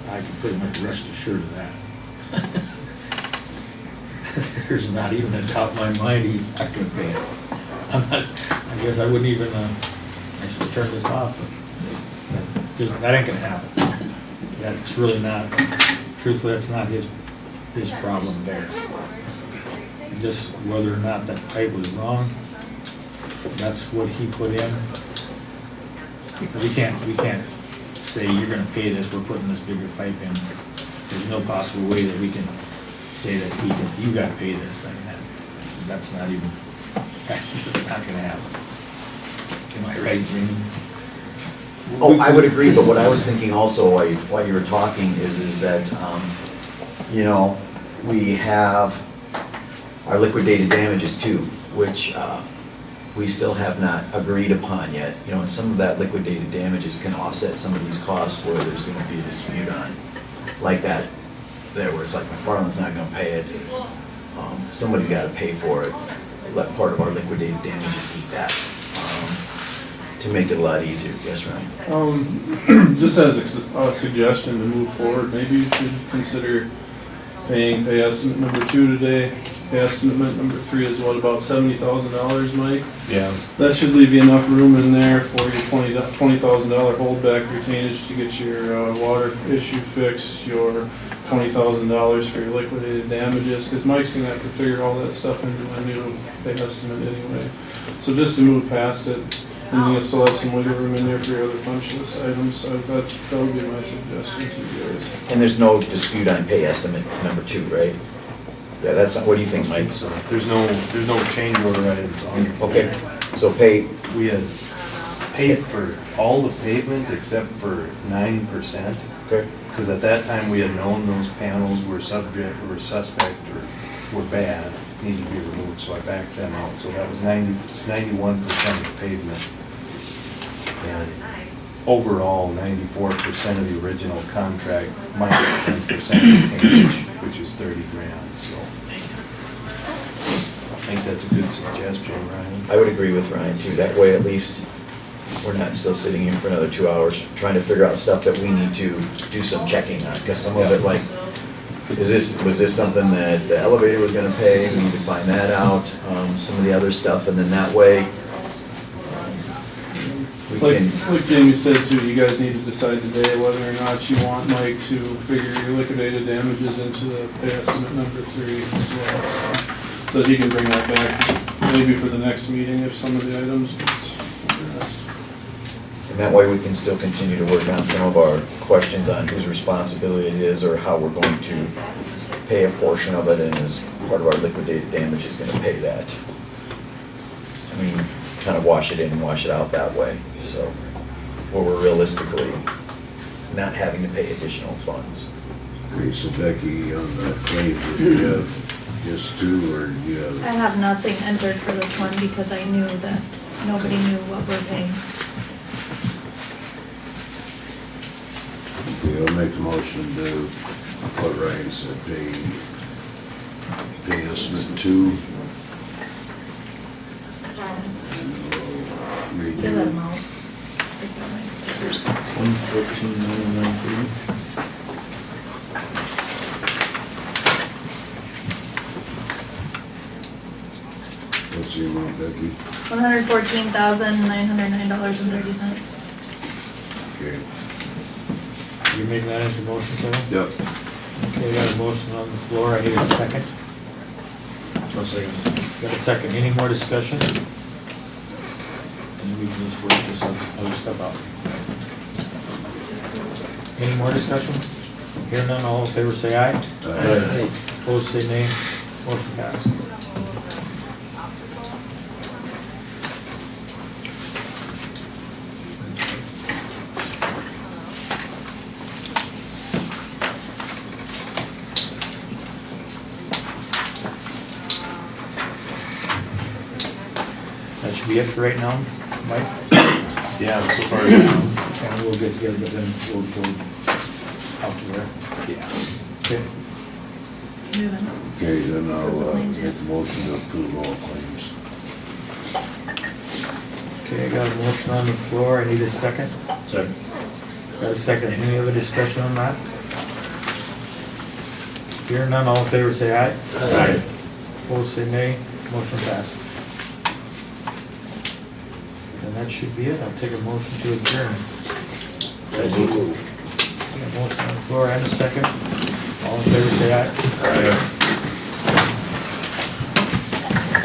I can pretty much rest assured of that. There's not even a doubt in my mind he's not gonna pay it. I guess I wouldn't even, I should turn this off, but that ain't gonna happen. That's really not, truthfully, that's not his problem there. Just whether or not that pipe was wrong, that's what he put in. We can't say, you're gonna pay this, we're putting this bigger pipe in. There's no possible way that we can say that you gotta pay this thing. That's not even, that's not gonna happen. Am I right, Jamie? Oh, I would agree, but what I was thinking also while you were talking is that, you know, we have our liquidated damages too, which we still have not agreed upon yet. You know, and some of that liquidated damages can offset some of these costs where there's gonna be a dispute on, like that, there where it's like McFarland's not gonna pay it. Somebody's gotta pay for it. Let part of our liquidated damages eat that, to make it a lot easier. Yes, Ryan? Just as a suggestion to move forward, maybe you should consider paying pay estimate number 2 today. Pay estimate number 3 is what, about $70,000, Mike? Yeah. That should leave you enough room in there for your $20,000 holdback retainage to get your water issue fixed, your $20,000 for your liquidated damages, because Mike's gonna have to figure all that stuff into a new pay estimate anyway. So just to move past it, And you still have some wiggle room in there for your other punch list items, so that would be my suggestion to you guys. And there's no dispute on pay estimate number 2, right? Yeah, that's, what do you think, Mike? So there's no change order items on it. Okay, so pay, We had paid for all the pavement except for 9%. okay, Because at that time, we had known those panels were suspect, or were bad, needed to be removed, so I backed them out. So that was 91% of the pavement. And overall, 94% of the original contract, minus 10% of paintage, which is 30 grand, so. I think that's a good suggestion, Ryan. I would agree with Ryan too. That way at least we're not still sitting here for another 2 hours trying to figure out stuff that we need to do some checking on. Because some of it, like, was this something that the elevator was gonna pay? We need to find that out. Some of the other stuff, and then that way, we can, Like Jamie said too, you guys need to decide today whether or not you want Mike to figure your liquidated damages into the pay estimate number 3 as well. So that he can bring that back maybe for the next meeting if some of the items addressed. and that way we can still continue to work on some of our questions on whose responsibility it is or how we're going to pay a portion of it, and as part of our liquidated damage is gonna pay that. I mean, kind of wash it in and wash it out that way, so, where we're realistically not having to pay additional funds. Okay, so Becky, on the claims, do you have just 2 or do you I have? have nothing entered for this one because I knew that nobody knew what we're paying. Okay, I'll make the motion to what Ryan said, pay estimate 2. Fill them out. 114,993. What's the amount, Becky? $114,909.30. Okay. You making that into motion, Kevin? Yep. Okay, we got a motion on the floor, I need a second. Got a second, any more discussion? And we can just work this other stuff out. Any more discussion? Hear none, all in favor say aye. Aye. Opposed say nay, motion passed. That should be it for right now, Mike? Yeah, so far, And we'll get together, but then we'll go out to there. yeah. Okay. Moving. Okay, then I'll Claims, make yeah. a motion to approve all claims. Okay, I got a motion on the floor, I need a second. Second. Got a second, any other discussion on that? Hearing none, all in favor say aye. Aye. Opposed say nay, motion passed. And that should be it, I'll take a motion to adjourn. Got a motion on the floor and a second, all in favor say aye. Aye.